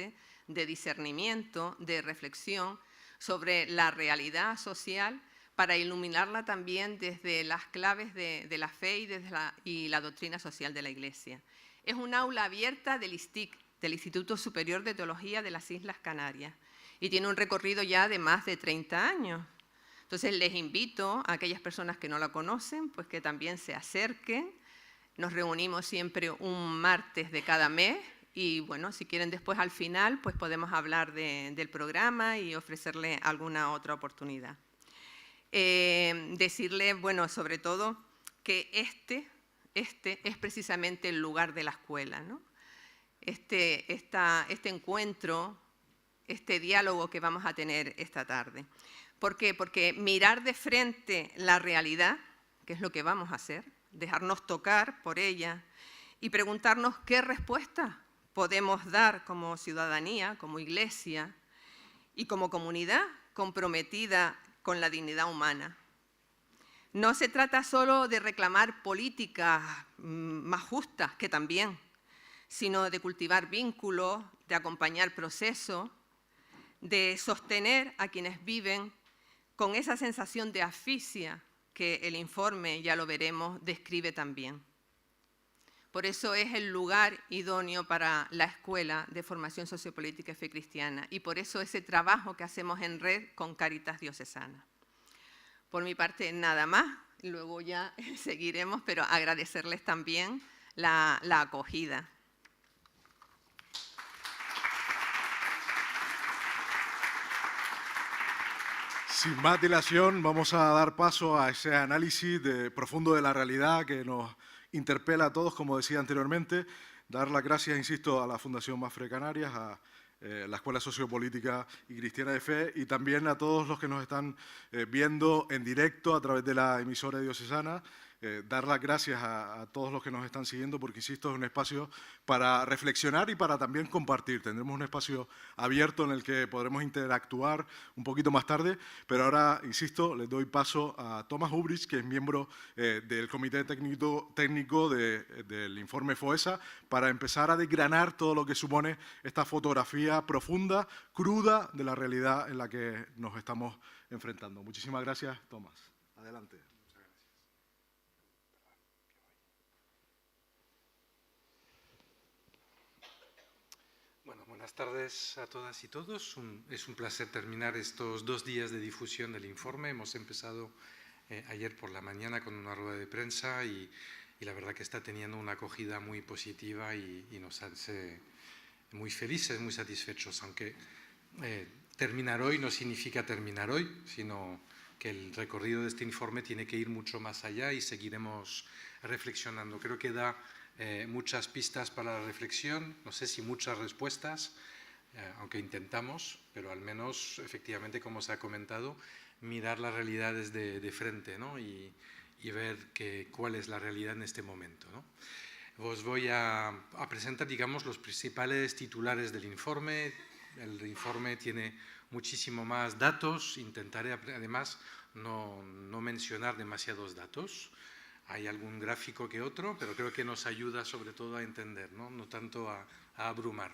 fuente de discernimiento, de reflexión sobre la realidad social, para iluminarla también desde las claves de la fe y la doctrina social de la Iglesia. Es un aula abierta del ISTIC, del Instituto Superior de Teología de las Islas Canarias, y tiene un recorrido ya de más de 30 años. Entonces les invito a aquellas personas que no la conocen, pues que también se acerquen. Nos reunimos siempre un martes de cada mes y bueno, si quieren después al final, pues podemos hablar del programa y ofrecerle alguna otra oportunidad. Decirle, bueno, sobre todo que este es precisamente el lugar de la escuela, ¿no? Este encuentro, este diálogo que vamos a tener esta tarde. ¿Por qué? Porque mirar de frente la realidad, que es lo que vamos a hacer, dejarnos tocar por ella y preguntarnos qué respuesta podemos dar como ciudadanía, como Iglesia y como comunidad comprometida con la dignidad humana. No se trata solo de reclamar políticas más justas, que también, sino de cultivar vínculos, de acompañar procesos, de sostener a quienes viven con esa sensación de asfixia que el informe, ya lo veremos, describe también. Por eso es el lugar idóneo para la Escuela de Formación Sociopolítica y Fe Cristiana y por eso ese trabajo que hacemos en red con Cáritas Diocesana. Por mi parte, nada más, luego ya seguiremos, pero agradecerles también la acogida. Sin más dilación, vamos a dar paso a ese análisis profundo de la realidad que nos interpela a todos, como decía anteriormente. Dar las gracias, insisto, a la Fundación Mapfre Canarias, a la Escuela Sociopolítica y Cristiana de Fe y también a todos los que nos están viendo en directo a través de la emisora diocesana. Dar las gracias a todos los que nos están siguiendo porque, insisto, es un espacio para reflexionar y para también compartir. Tendremos un espacio abierto en el que podremos interactuar un poquito más tarde, pero ahora, insisto, les doy paso a Thomas Hubrich, que es miembro del Comité Técnico del informe FOESA, para empezar a desgranar todo lo que supone esta fotografía profunda, cruda, de la realidad en la que nos estamos enfrentando. Muchísimas gracias, Thomas. Adelante. Buenas tardes a todas y todos. Es un placer terminar estos 2 días de difusión del informe. Hemos empezado ayer por la mañana con una rueda de prensa y la verdad que está teniendo una acogida muy positiva y nos hace muy felices, muy satisfechos, aunque terminar hoy no significa terminar hoy, sino que el recorrido de este informe tiene que ir mucho más allá y seguiremos reflexionando. Creo que da muchas pistas para la reflexión, no sé si muchas respuestas, aunque intentamos, pero al menos, efectivamente, como se ha comentado, mirar la realidad desde de frente, ¿no? y ver cuál es la realidad en este momento, ¿no? Os voy a presentar, digamos, los principales titulares del informe. El informe tiene muchísimo más datos, intentaré además no mencionar demasiados datos. Hay algún gráfico que otro, pero creo que nos ayuda sobre todo a entender, no tanto a abrumar.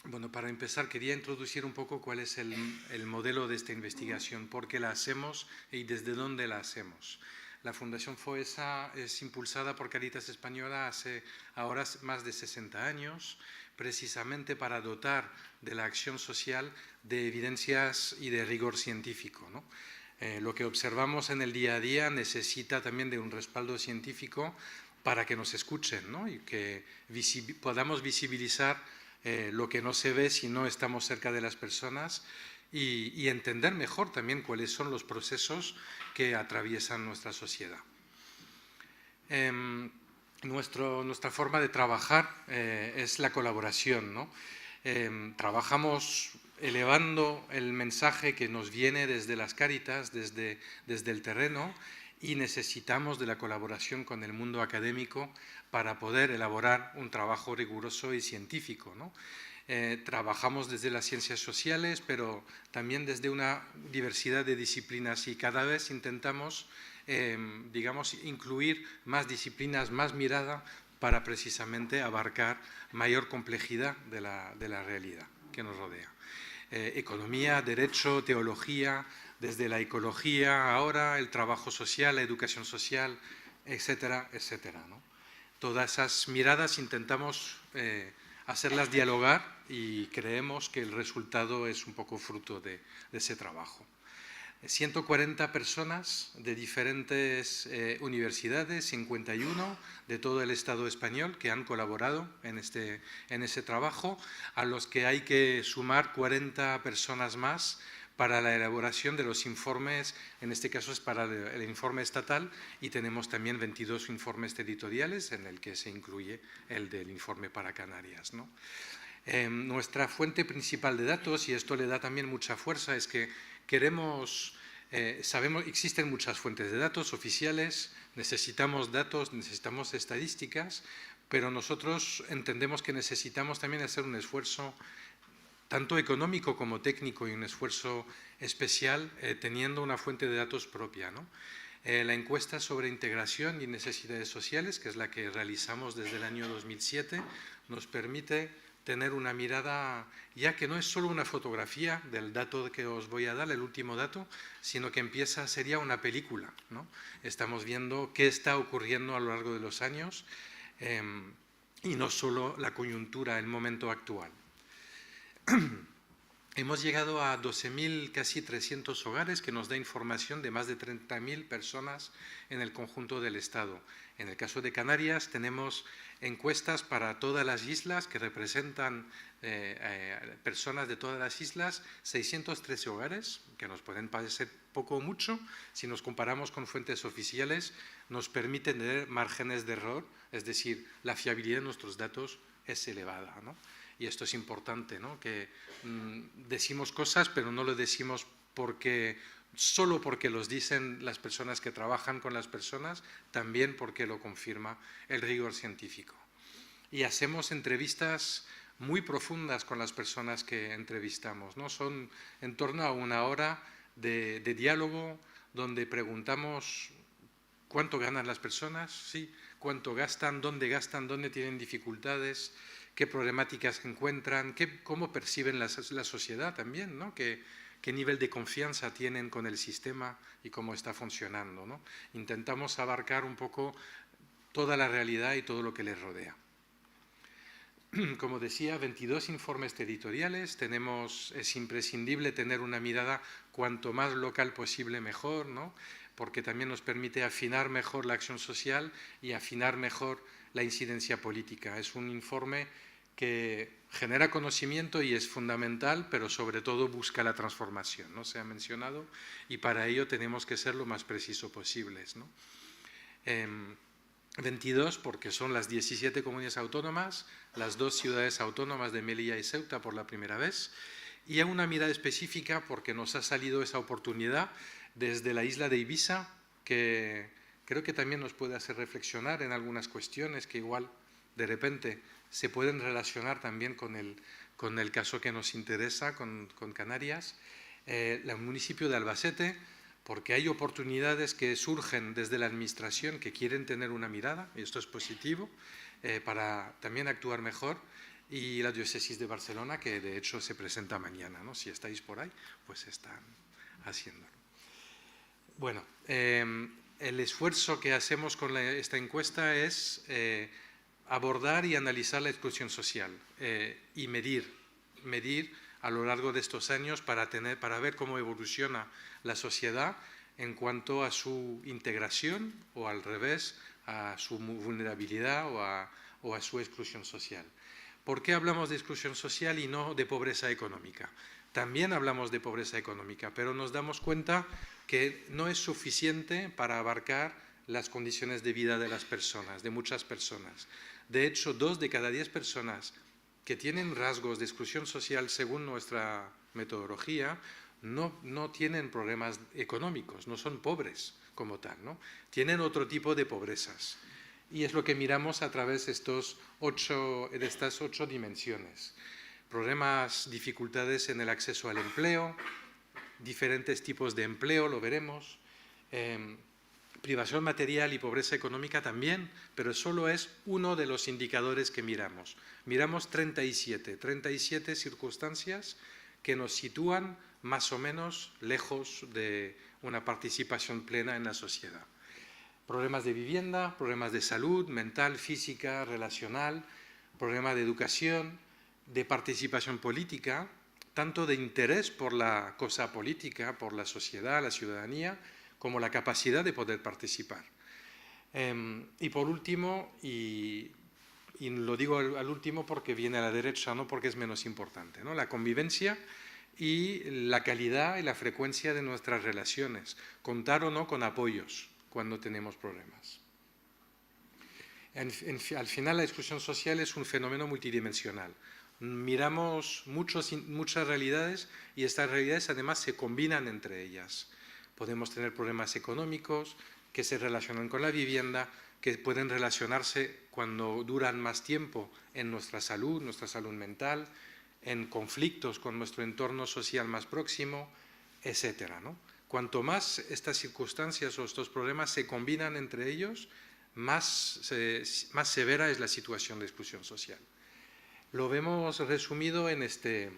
Bueno, para empezar quería introducir un poco cuál es el modelo de esta investigación, por qué la hacemos y desde dónde la hacemos. La Fundación FOESA es impulsada por Cáritas Española hace ahora más de 60 años, precisamente para dotar de la acción social de evidencias y de rigor científico, ¿no? Lo que observamos en el día a día necesita también de un respaldo científico para que nos escuchen, ¿no? Y que podamos visibilizar lo que no se ve si no estamos cerca de las personas y entender mejor también cuáles son los procesos que atraviesan nuestra sociedad. Nuestra forma de trabajar es la colaboración, ¿no? Trabajamos elevando el mensaje que nos viene desde las Cáritas, desde el terreno, y necesitamos de la colaboración con el mundo académico para poder elaborar un trabajo riguroso y científico, ¿no? Trabajamos desde las ciencias sociales, pero también desde una diversidad de disciplinas y cada vez intentamos, digamos, incluir más disciplinas, más mirada para precisamente abarcar mayor complejidad de la realidad que nos rodea. Economía, derecho, teología, desde la ecología ahora, el trabajo social, la educación social, etcétera, etcétera, ¿no? Todas esas miradas intentamos hacerlas dialogar y creemos que el resultado es un poco fruto de ese trabajo. 140 personas de diferentes universidades, 51 de todo el Estado español que han colaborado en ese trabajo, a los que hay que sumar 40 personas más para la elaboración de los informes, en este caso es para el informe estatal, y tenemos también 22 informes editoriales en el que se incluye el del informe para Canarias, ¿no? Nuestra fuente principal de datos, y esto le da también mucha fuerza, es que sabemos, existen muchas fuentes de datos oficiales, necesitamos datos, necesitamos estadísticas, pero nosotros entendemos que necesitamos también hacer un esfuerzo tanto económico como técnico y un esfuerzo especial teniendo una fuente de datos propia, ¿no? La encuesta sobre integración y necesidades sociales, que es la que realizamos desde el año 2007, nos permite tener una mirada, ya que no es solo una fotografía del dato que os voy a dar, el último dato, sino que sería una película, ¿no? Estamos viendo qué está ocurriendo a lo largo de los años y no solo la coyuntura, el momento actual. Hemos llegado a 12.000, casi 300 hogares, que nos da información de más de 30.000 personas en el conjunto del Estado. En el caso de Canarias tenemos encuestas para todas las islas que representan personas de todas las islas, 613 hogares, que nos pueden parecer poco o mucho, si nos comparamos con fuentes oficiales, nos permiten tener márgenes de error, es decir, la fiabilidad de nuestros datos es elevada, ¿no? Y esto es importante, ¿no? Que decimos cosas, pero no lo decimos solo porque los dicen las personas que trabajan con las personas, también porque lo confirma el rigor científico. Y hacemos entrevistas muy profundas con las personas que entrevistamos, ¿no? Son en torno a una hora de diálogo donde preguntamos cuánto ganan las personas, ¿sí? Cuánto gastan, dónde tienen dificultades, qué problemáticas encuentran, cómo perciben la sociedad también, ¿no? Qué nivel de confianza tienen con el sistema y cómo está funcionando, ¿no? Intentamos abarcar un poco toda la realidad y todo lo que les rodea. Como decía, 22 informes editoriales, es imprescindible tener una mirada cuanto más local posible mejor, ¿no? Porque también nos permite afinar mejor la acción social y afinar mejor la incidencia política. Es un informe que genera conocimiento y es fundamental, pero sobre todo busca la transformación, ¿no? Se ha mencionado, y para ello tenemos que ser lo más preciso posibles, ¿no? 22 porque son las 17 comunidades autónomas, las 2 ciudades autónomas de Melilla y Ceuta por la primera vez, y a una mirada específica porque nos ha salido esa oportunidad desde la isla de Ibiza, que creo que también nos puede hacer reflexionar en algunas cuestiones que igual de repente se pueden relacionar también con el caso que nos interesa, con Canarias, el municipio de Albacete, porque hay oportunidades que surgen desde la administración que quieren tener una mirada, y esto es positivo, para también actuar mejor, y la diócesis de Barcelona, que de hecho se presenta mañana, ¿no? Si estáis por ahí, pues están haciéndolo. Bueno, el esfuerzo que hacemos con esta encuesta es abordar y analizar la exclusión social y medir a lo largo de estos años para ver cómo evoluciona la sociedad en cuanto a su integración o al revés, a su vulnerabilidad o a su exclusión social. ¿Por qué hablamos de exclusión social y no de pobreza económica? También hablamos de pobreza económica, pero nos damos cuenta que no es suficiente para abarcar las condiciones de vida de las personas, de muchas personas. De hecho, 2 de cada 10 personas que tienen rasgos de exclusión social, según nuestra metodología, no tienen problemas económicos, no son pobres como tal, ¿no? Tienen otro tipo de pobrezas. Y es lo que miramos a través de estas 8 dimensiones. Problemas, dificultades en el acceso al empleo, diferentes tipos de empleo, lo veremos, Privación material y pobreza económica también, pero solo es uno de los indicadores que miramos. Miramos 37 circunstancias que nos sitúan más o menos lejos de una participación plena en la sociedad. Problemas de vivienda, problemas de salud, mental, física, relacional, problemas de educación, de participación política, tanto de interés por la cosa política, por la sociedad, la ciudadanía, como la capacidad de poder participar. Y por último, y lo digo al último porque viene a la derecha, no porque es menos importante, ¿no? La convivencia y la calidad y la frecuencia de nuestras relaciones, contar o no con apoyos cuando tenemos problemas. Al final, la exclusión social es un fenómeno multidimensional. Miramos muchas realidades y estas realidades además se combinan entre ellas. Podemos tener problemas económicos que se relacionan con la vivienda, que pueden relacionarse cuando duran más tiempo en nuestra salud mental, en conflictos con nuestro entorno social más próximo, etcétera, ¿no? Cuanto más estas circunstancias o estos problemas se combinan entre ellos, más severa es la situación de exclusión social. Lo vemos resumido en este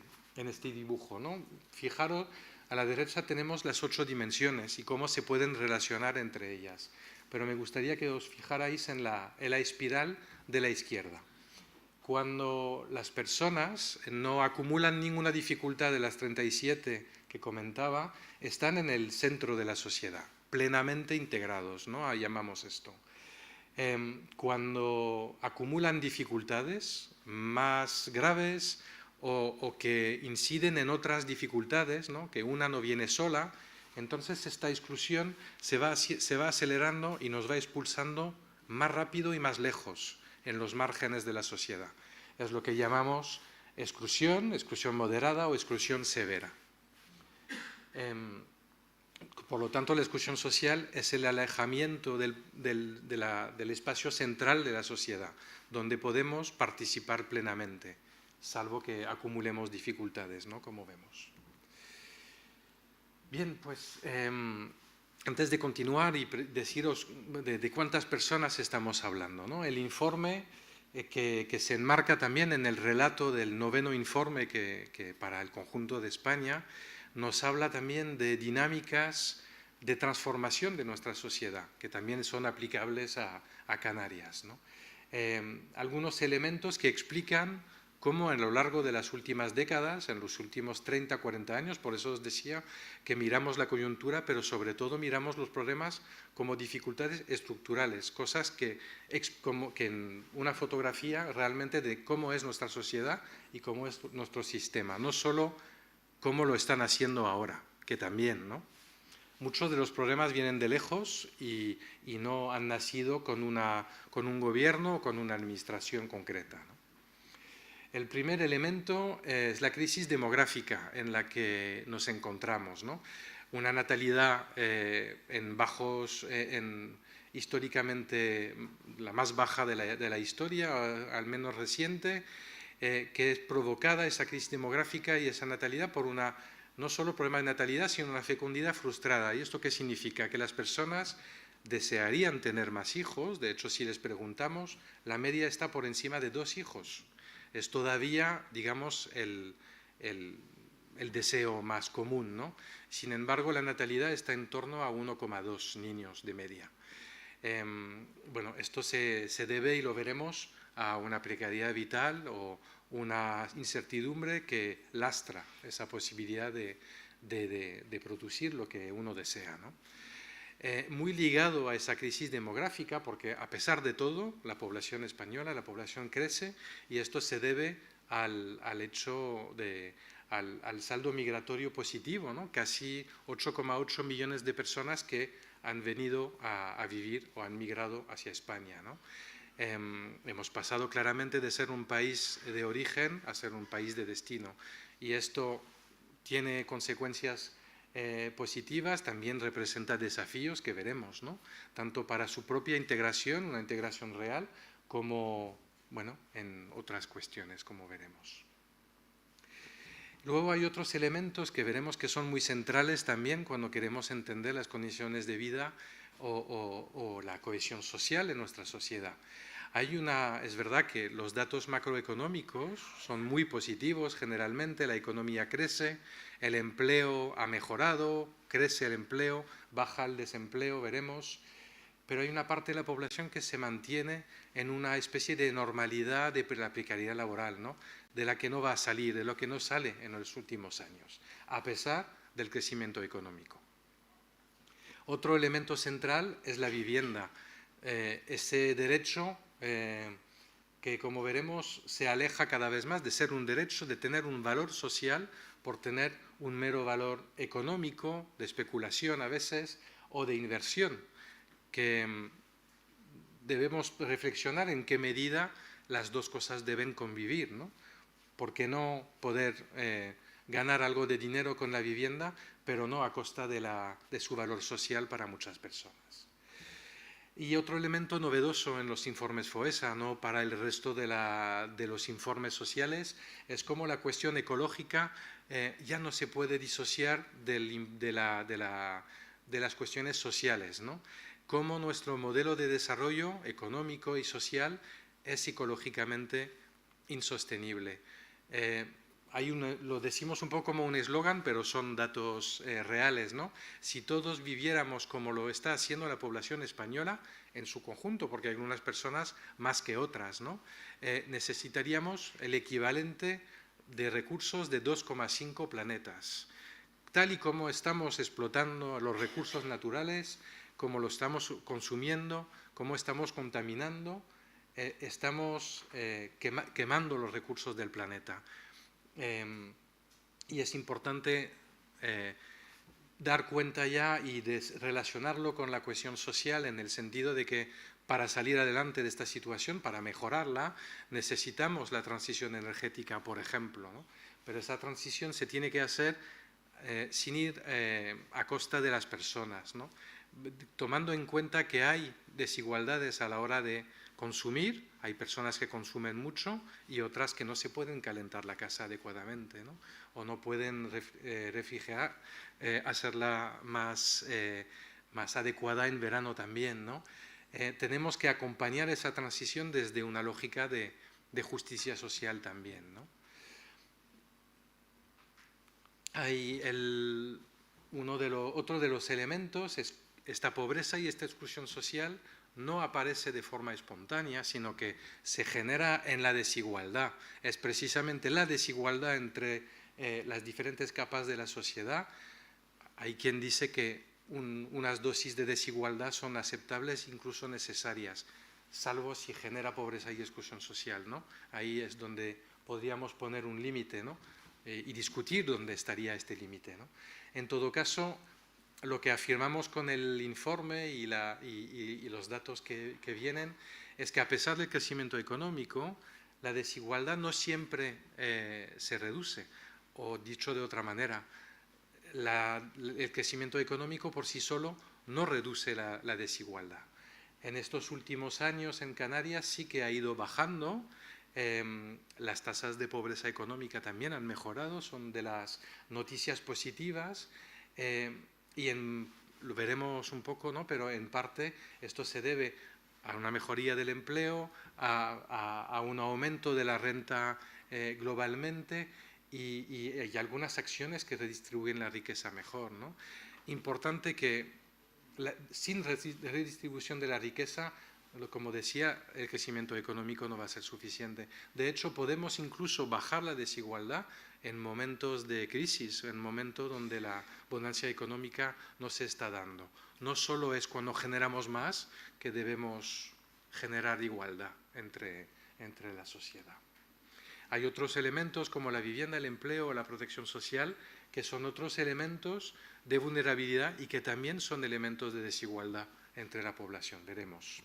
dibujo, ¿no? Fijaros, a la derecha tenemos las 8 dimensiones y cómo se pueden relacionar entre ellas. Pero me gustaría que os fijarais en la espiral de la izquierda. Cuando las personas no acumulan ninguna dificultad de las 37 que comentaba, están en el centro de la sociedad, plenamente integrados, ¿no? Llamamos esto. Cuando acumulan dificultades más graves o que inciden en otras dificultades, ¿no? Que una no viene sola, entonces esta exclusión se va acelerando y nos va expulsando más rápido y más lejos en los márgenes de la sociedad. Es lo que llamamos exclusión moderada o exclusión severa. Por lo tanto, la exclusión social es el alejamiento del espacio central de la sociedad, donde podemos participar plenamente, salvo que acumulemos dificultades, ¿no? Como vemos. Bien, pues antes de continuar y deciros de cuántas personas estamos hablando, ¿no? El informe que se enmarca también en el relato del 9º informe que para el conjunto de España nos habla también de dinámicas de transformación de nuestra sociedad, que también son aplicables a Canarias, ¿no? Algunos elementos que explican cómo a lo largo de las últimas décadas, en los últimos 30, 40 años, por eso os decía que miramos la coyuntura, pero sobre todo miramos los problemas como dificultades estructurales, cosas que en una fotografía realmente de cómo es nuestra sociedad y cómo es nuestro sistema, no solo cómo lo están haciendo ahora, que también, ¿no? Muchos de los problemas vienen de lejos y no han nacido con un gobierno o con una administración concreta, ¿no? El primer elemento es la crisis demográfica en la que nos encontramos, ¿no? Una natalidad históricamente la más baja de la historia, al menos reciente, que es provocada esa crisis demográfica y esa natalidad por no solo problema de natalidad, sino una fecundidad frustrada. ¿Y esto qué significa? Que las personas desearían tener más hijos. De hecho, si les preguntamos, la media está por encima de 2 hijos. Es todavía, digamos, el deseo más común, ¿no? Sin embargo, la natalidad está en torno a 1,2 niños de media. Bueno, esto se debe, y lo veremos, a una precariedad vital o una incertidumbre que lastra esa posibilidad de producir lo que uno desea, ¿no? Muy ligado a esa crisis demográfica, porque a pesar de todo, la población española, la población crece, y esto se debe al saldo migratorio positivo, ¿no? Casi 8,8 millones de personas que han venido a vivir o han migrado hacia España, ¿no? Hemos pasado claramente de ser un país de origen a ser un país de destino, y esto tiene consecuencias positivas, también representa desafíos que veremos, ¿no? Tanto para su propia integración, una integración real, como, bueno, en otras cuestiones, como veremos. Luego hay otros elementos que veremos que son muy centrales también cuando queremos entender las condiciones de vida o la cohesión social en nuestra sociedad. Es verdad que los datos macroeconómicos son muy positivos generalmente, la economía crece, el empleo ha mejorado, crece el empleo, baja el desempleo, veremos, pero hay una parte de la población que se mantiene en una especie de normalidad de la precariedad laboral, ¿no? De la que no va a salir, de lo que no sale en los últimos años, a pesar del crecimiento económico. Otro elemento central es la vivienda, ese derecho que, como veremos, se aleja cada vez más de ser un derecho, de tener un valor social por tener un mero valor económico, de especulación a veces, o de inversión, que debemos reflexionar en qué medida las dos cosas deben convivir, ¿no? ¿Por qué no poder ganar algo de dinero con la vivienda, pero no a costa de su valor social para muchas personas? Y otro elemento novedoso en los informes FOESA, ¿no? Para el resto de los informes sociales, es cómo la cuestión ecológica ya no se puede disociar de las cuestiones sociales, ¿no? Cómo nuestro modelo de desarrollo económico y social es psicológicamente insostenible. Lo decimos un poco como un eslogan, pero son datos reales, ¿no? Si todos viviéramos como lo está haciendo la población española en su conjunto, porque hay algunas personas más que otras, ¿no? Necesitaríamos el equivalente de recursos de 2,5 planetas. Tal y como estamos explotando los recursos naturales, como lo estamos consumiendo, como estamos contaminando, estamos quemando los recursos del planeta. Y es importante dar cuenta ya y relacionarlo con la cohesión social en el sentido de que para salir adelante de esta situación, para mejorarla, necesitamos la transición energética, por ejemplo, ¿no? Pero esa transición se tiene que hacer sin ir a costa de las personas, ¿no? Tomando en cuenta que hay desigualdades a la hora de consumir, hay personas que consumen mucho y otras que no se pueden calentar la casa adecuadamente, ¿no? O no pueden refrigerar, hacerla más adecuada en verano también, ¿no? Tenemos que acompañar esa transición desde una lógica de justicia social también, ¿no? Otro de los elementos es esta pobreza y esta exclusión social no aparece de forma espontánea, sino que se genera en la desigualdad. Es precisamente la desigualdad entre las diferentes capas de la sociedad. Hay quien dice que unas dosis de desigualdad son aceptables, incluso necesarias, salvo si genera pobreza y exclusión social, ¿no? Ahí es donde podríamos poner un límite, ¿no? Y discutir dónde estaría este límite, ¿no? En todo caso, lo que afirmamos con el informe y los datos que vienen es que a pesar del crecimiento económico, la desigualdad no siempre se reduce, o dicho de otra manera, el crecimiento económico por sí solo no reduce la desigualdad. En estos últimos años en Canarias sí que ha ido bajando. Las tasas de pobreza económica también han mejorado, son de las noticias positivas, y lo veremos un poco, ¿no? Pero en parte esto se debe a una mejoría del empleo, a un aumento de la renta globalmente y algunas acciones que redistribuyen la riqueza mejor, ¿no? Importante que sin redistribución de la riqueza, como decía, el crecimiento económico no va a ser suficiente. De hecho, podemos incluso bajar la desigualdad en momentos de crisis, en momentos donde la bonanza económica no se está dando. No solo es cuando generamos más que debemos generar igualdad entre la sociedad. Hay otros elementos como la vivienda, el empleo o la protección social, que son otros elementos de vulnerabilidad y que también son elementos de desigualdad entre la población. Veremos.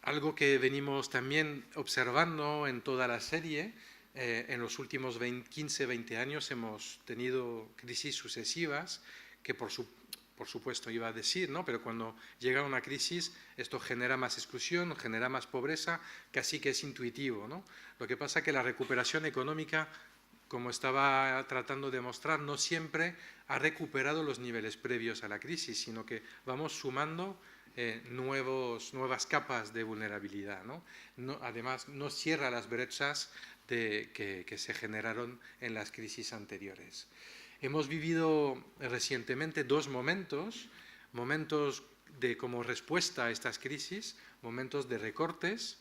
Algo que venimos también observando en toda la serie, en los últimos 15-20 años hemos tenido crisis sucesivas que por supuesto iba a decir, ¿no? Pero cuando llega una crisis esto genera más exclusión, genera más pobreza, casi que es intuitivo, ¿no? Lo que pasa es que la recuperación económica como estaba tratando de mostrar, no siempre ha recuperado los niveles previos a la crisis, sino que vamos sumando nuevas capas de vulnerabilidad, ¿no? Además, no cierra las brechas que se generaron en las crisis anteriores. Hemos vivido recientemente dos momentos como respuesta a estas crisis, momentos de recortes,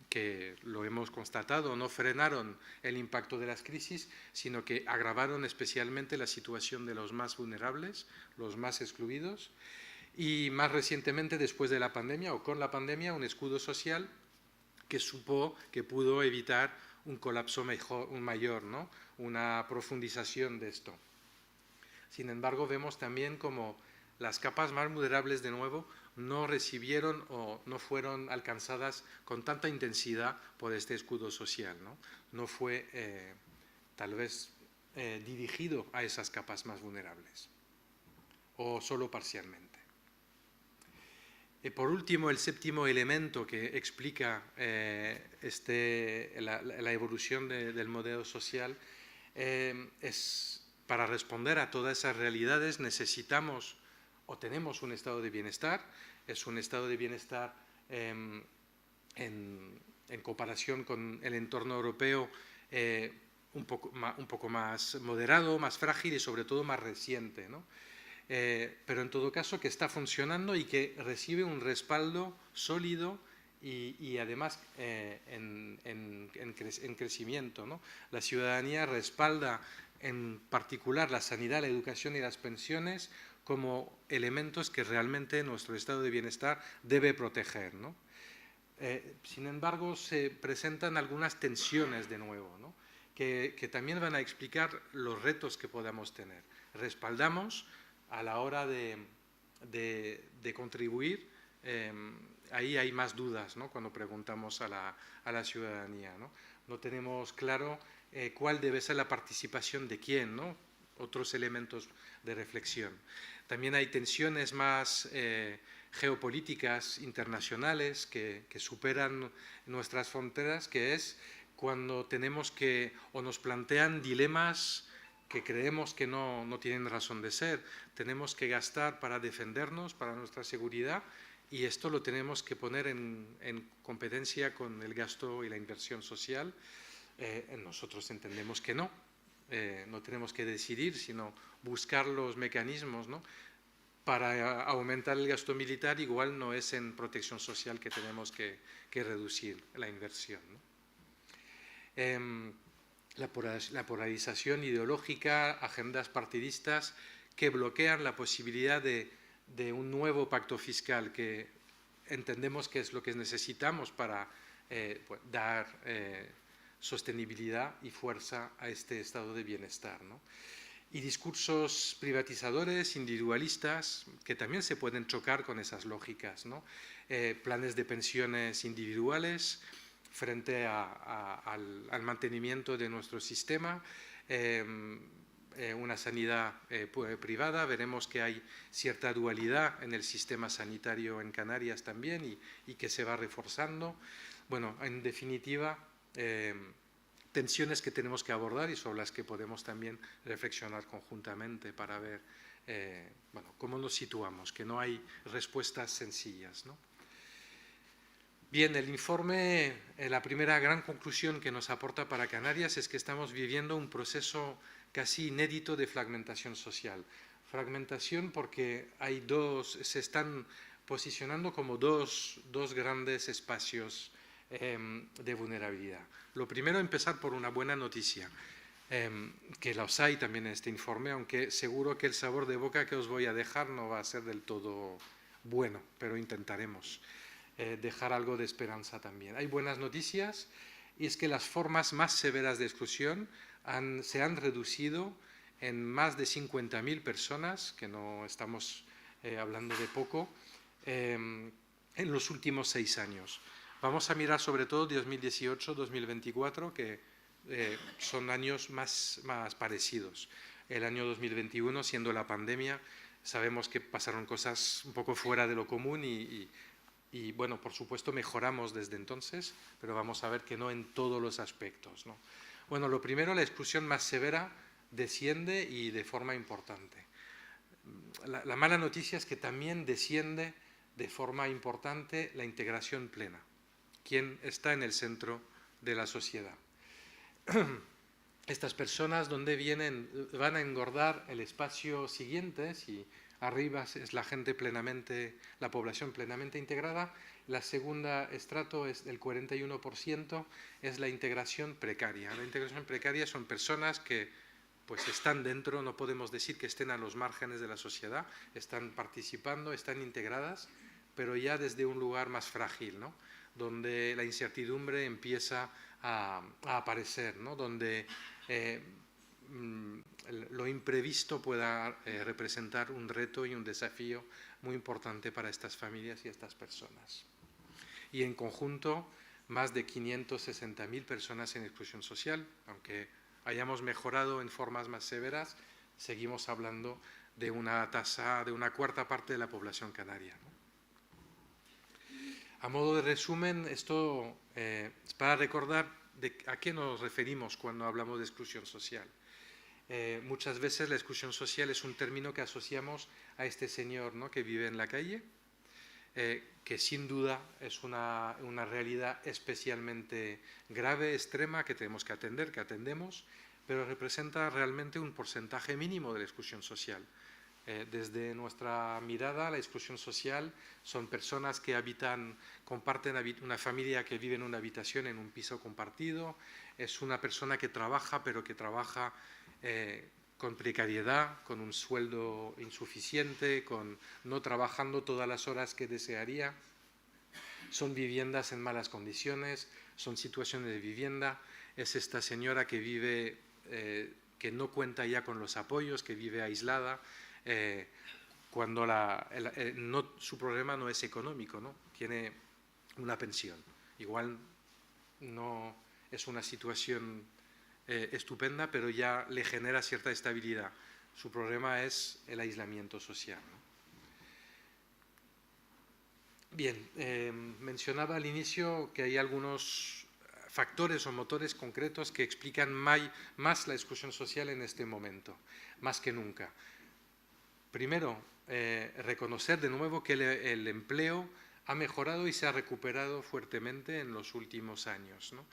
que lo hemos constatado, no frenaron el impacto de las crisis, sino que agravaron especialmente la situación de los más vulnerables, los más excluidos, y más recientemente, después de la pandemia o con la pandemia, un escudo social que pudo evitar un colapso mayor, ¿no? Una profundización de esto. Sin embargo, vemos también como las capas más vulnerables, de nuevo, no recibieron o no fueron alcanzadas con tanta intensidad por este escudo social, ¿no? No fue tal vez dirigido a esas capas más vulnerables, o solo parcialmente. Por último, el séptimo elemento que explica la evolución del modelo social es, para responder a todas esas realidades necesitamos o tenemos un estado de bienestar. Es un estado de bienestar en comparación con el entorno europeo un poco más moderado, más frágil y sobre todo más reciente, ¿no? Pero en todo caso que está funcionando y que recibe un respaldo sólido y además en crecimiento, ¿no? La ciudadanía respalda en particular la sanidad, la educación y las pensiones como elementos que realmente nuestro estado de bienestar debe proteger, ¿no? Sin embargo, se presentan algunas tensiones de nuevo, ¿no? que también van a explicar los retos que podamos tener. Respaldamos a la hora de contribuir, ahí hay más dudas, ¿no? Cuando preguntamos a la ciudadanía, ¿no? No tenemos claro cuál debe ser la participación de quién, ¿no? Otros elementos de reflexión. También hay tensiones más geopolíticas internacionales que superan nuestras fronteras, que es cuando tenemos que, o nos plantean dilemas que creemos que no tienen razón de ser. Tenemos que gastar para defendernos, para nuestra seguridad, y esto lo tenemos que poner en competencia con el gasto y la inversión social. Nosotros entendemos que no. No tenemos que decidir, sino buscar los mecanismos, ¿no? Para aumentar el gasto militar, igual no es en protección social que tenemos que reducir la inversión, ¿no? La polarización ideológica, agendas partidistas que bloquean la posibilidad de un nuevo pacto fiscal que entendemos que es lo que necesitamos para dar sostenibilidad y fuerza a este estado de bienestar, ¿no? Y discursos privatizadores, individualistas, que también se pueden chocar con esas lógicas, ¿no? Planes de pensiones individuales frente al mantenimiento de nuestro sistema, una sanidad privada. Veremos que hay cierta dualidad en el sistema sanitario en Canarias también y que se va reforzando. Bueno, en definitiva, tensiones que tenemos que abordar y sobre las que podemos también reflexionar conjuntamente para ver bueno, cómo nos situamos, que no hay respuestas sencillas, ¿no? Bien, el informe, la primera gran conclusión que nos aporta para Canarias es que estamos viviendo un proceso casi inédito de fragmentación social. Fragmentación porque se están posicionando como dos grandes espacios de vulnerabilidad. Lo primero, empezar por una buena noticia, que los hay también en este informe, aunque seguro que el sabor de boca que os voy a dejar no va a ser del todo bueno, pero intentaremos dejar algo de esperanza también. Hay buenas noticias, y es que las formas más severas de exclusión se han reducido en más de 50.000 personas, que no estamos hablando de poco, en los últimos 6 años. Vamos a mirar sobre todo 2018-2024, que son años más parecidos. El año 2021, siendo la pandemia, sabemos que pasaron cosas un poco fuera de lo común y bueno, por supuesto mejoramos desde entonces, pero vamos a ver que no en todos los aspectos, ¿no? Bueno, lo primero, la exclusión más severa desciende y de forma importante. La mala noticia es que también desciende de forma importante la integración plena, quien está en el centro de la sociedad. Estas personas donde vienen van a engordar el espacio siguiente, si arriba es la gente plenamente, la población plenamente integrada, la segunda estrato es del 41%, es la integración precaria. La integración precaria son personas que pues están dentro, no podemos decir que estén a los márgenes de la sociedad, están participando, están integradas, pero ya desde un lugar más frágil, ¿no? Donde la incertidumbre empieza a aparecer, ¿no? Donde lo imprevisto pueda representar un reto y un desafío muy importante para estas familias y estas personas. Y en conjunto, más de 560.000 personas en exclusión social, aunque hayamos mejorado en formas más severas, seguimos hablando de una tasa de una cuarta parte de la población canaria, ¿no? A modo de resumen, esto es para recordar a qué nos referimos cuando hablamos de exclusión social. Muchas veces la exclusión social es un término que asociamos a este señor, ¿no?, que vive en la calle, que sin duda es una realidad especialmente grave, extrema, que tenemos que atender, que atendemos, pero representa realmente un porcentaje mínimo de la exclusión social. Desde nuestra mirada, la exclusión social son personas que comparten una familia que vive en una habitación, en un piso compartido, es una persona que trabaja, pero que trabaja con precariedad, con un sueldo insuficiente, no trabajando todas las horas que desearía. Son viviendas en malas condiciones, son situaciones de vivienda. Es esta señora que vive, que no cuenta ya con los apoyos, que vive aislada, cuando su problema no es económico, ¿no? Tiene una pensión. Igual no es una situación estupenda, pero ya le genera cierta estabilidad. Su problema es el aislamiento social, ¿no? Bien, mencionaba al inicio que hay algunos factores o motores concretos que explican más la exclusión social en este momento, más que nunca. Primero, reconocer de nuevo que el empleo ha mejorado y se ha recuperado fuertemente en los últimos años, ¿no?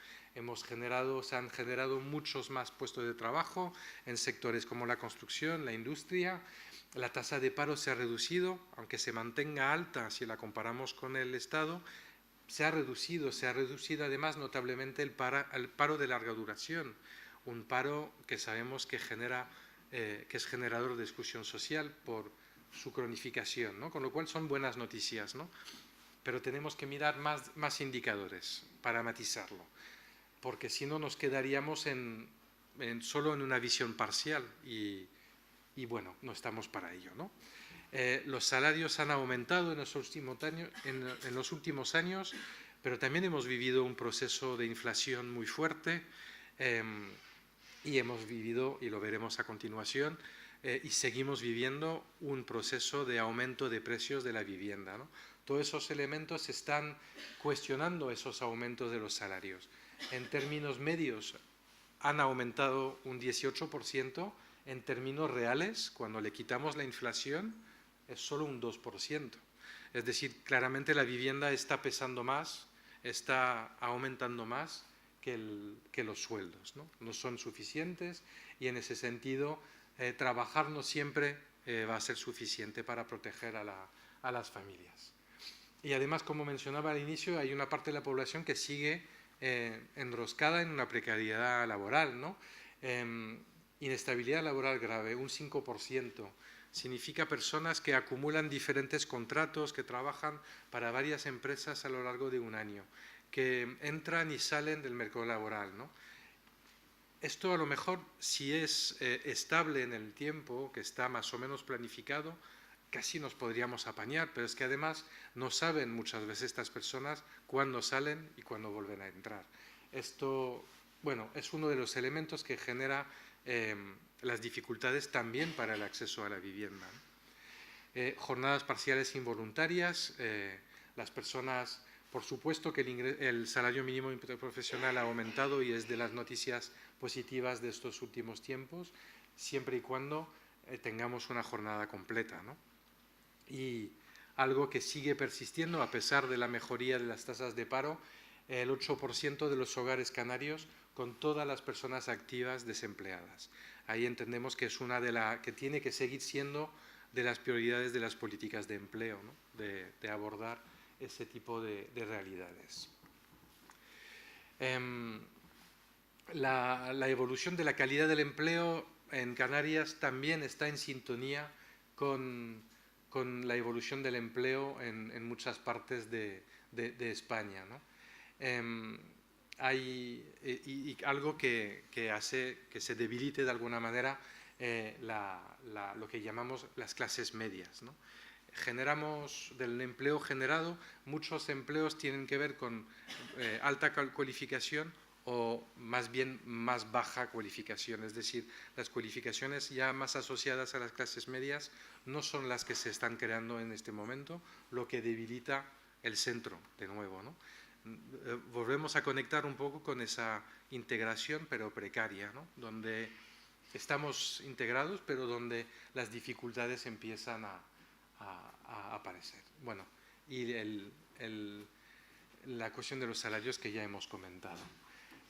Se han generado muchos más puestos de trabajo en sectores como la construcción, la industria. La tasa de paro se ha reducido, aunque se mantenga alta si la comparamos con el Estado, se ha reducido además notablemente el paro de larga duración, un paro que sabemos que es generador de exclusión social por su cronificación, ¿no? Con lo cual son buenas noticias, ¿no? Pero tenemos que mirar más indicadores para matizarlo, porque si no nos quedaríamos solo en una visión parcial y bueno, no estamos para ello, ¿no? Los salarios han aumentado en los últimos años, pero también hemos vivido un proceso de inflación muy fuerte y hemos vivido, y lo veremos a continuación, y seguimos viviendo un proceso de aumento de precios de la vivienda, ¿no? Todos esos elementos están cuestionando esos aumentos de los salarios. En términos medios han aumentado un 18%, en términos reales, cuando le quitamos la inflación, es solo un 2%. Es decir, claramente la vivienda está pesando más, está aumentando más que los sueldos, ¿no? No son suficientes y en ese sentido trabajar no siempre va a ser suficiente para proteger a las familias. Y además, como mencionaba al inicio, hay una parte de la población que sigue enroscada en una precariedad laboral, ¿no? Inestabilidad laboral grave, un 5%. Significa personas que acumulan diferentes contratos, que trabajan para varias empresas a lo largo de un año, que entran y salen del mercado laboral, ¿no? Esto a lo mejor, si es estable en el tiempo, que está más o menos planificado, casi nos podríamos apañar, pero es que además no saben muchas veces estas personas cuándo salen y cuándo vuelven a entrar. Esto, bueno, es uno de los elementos que genera las dificultades también para el acceso a la vivienda, ¿no? Jornadas parciales involuntarias, las personas Por supuesto que el salario mínimo interprofesional ha aumentado y es de las noticias positivas de estos últimos tiempos, siempre y cuando tengamos una jornada completa, ¿no? Y algo que sigue persistiendo a pesar de la mejoría de las tasas de paro, el 8% de los hogares canarios con todas las personas activas desempleadas. Ahí entendemos que es que tiene que seguir siendo de las prioridades de las políticas de empleo, ¿no? de abordar ese tipo de realidades. La evolución de la calidad del empleo en Canarias también está en sintonía con la evolución del empleo en muchas partes de España, ¿no? Hay algo que hace que se debilite de alguna manera lo que llamamos las clases medias, ¿no? Generamos del empleo generado, muchos empleos tienen que ver con alta cualificación o más bien más baja cualificación, es decir, las cualificaciones ya más asociadas a las clases medias no son las que se están creando en este momento, lo que debilita el centro de nuevo, ¿no? Volvemos a conectar un poco con esa integración pero precaria, ¿no? Donde estamos integrados pero donde las dificultades empiezan a aparecer. Bueno, y la cuestión de los salarios que ya hemos comentado.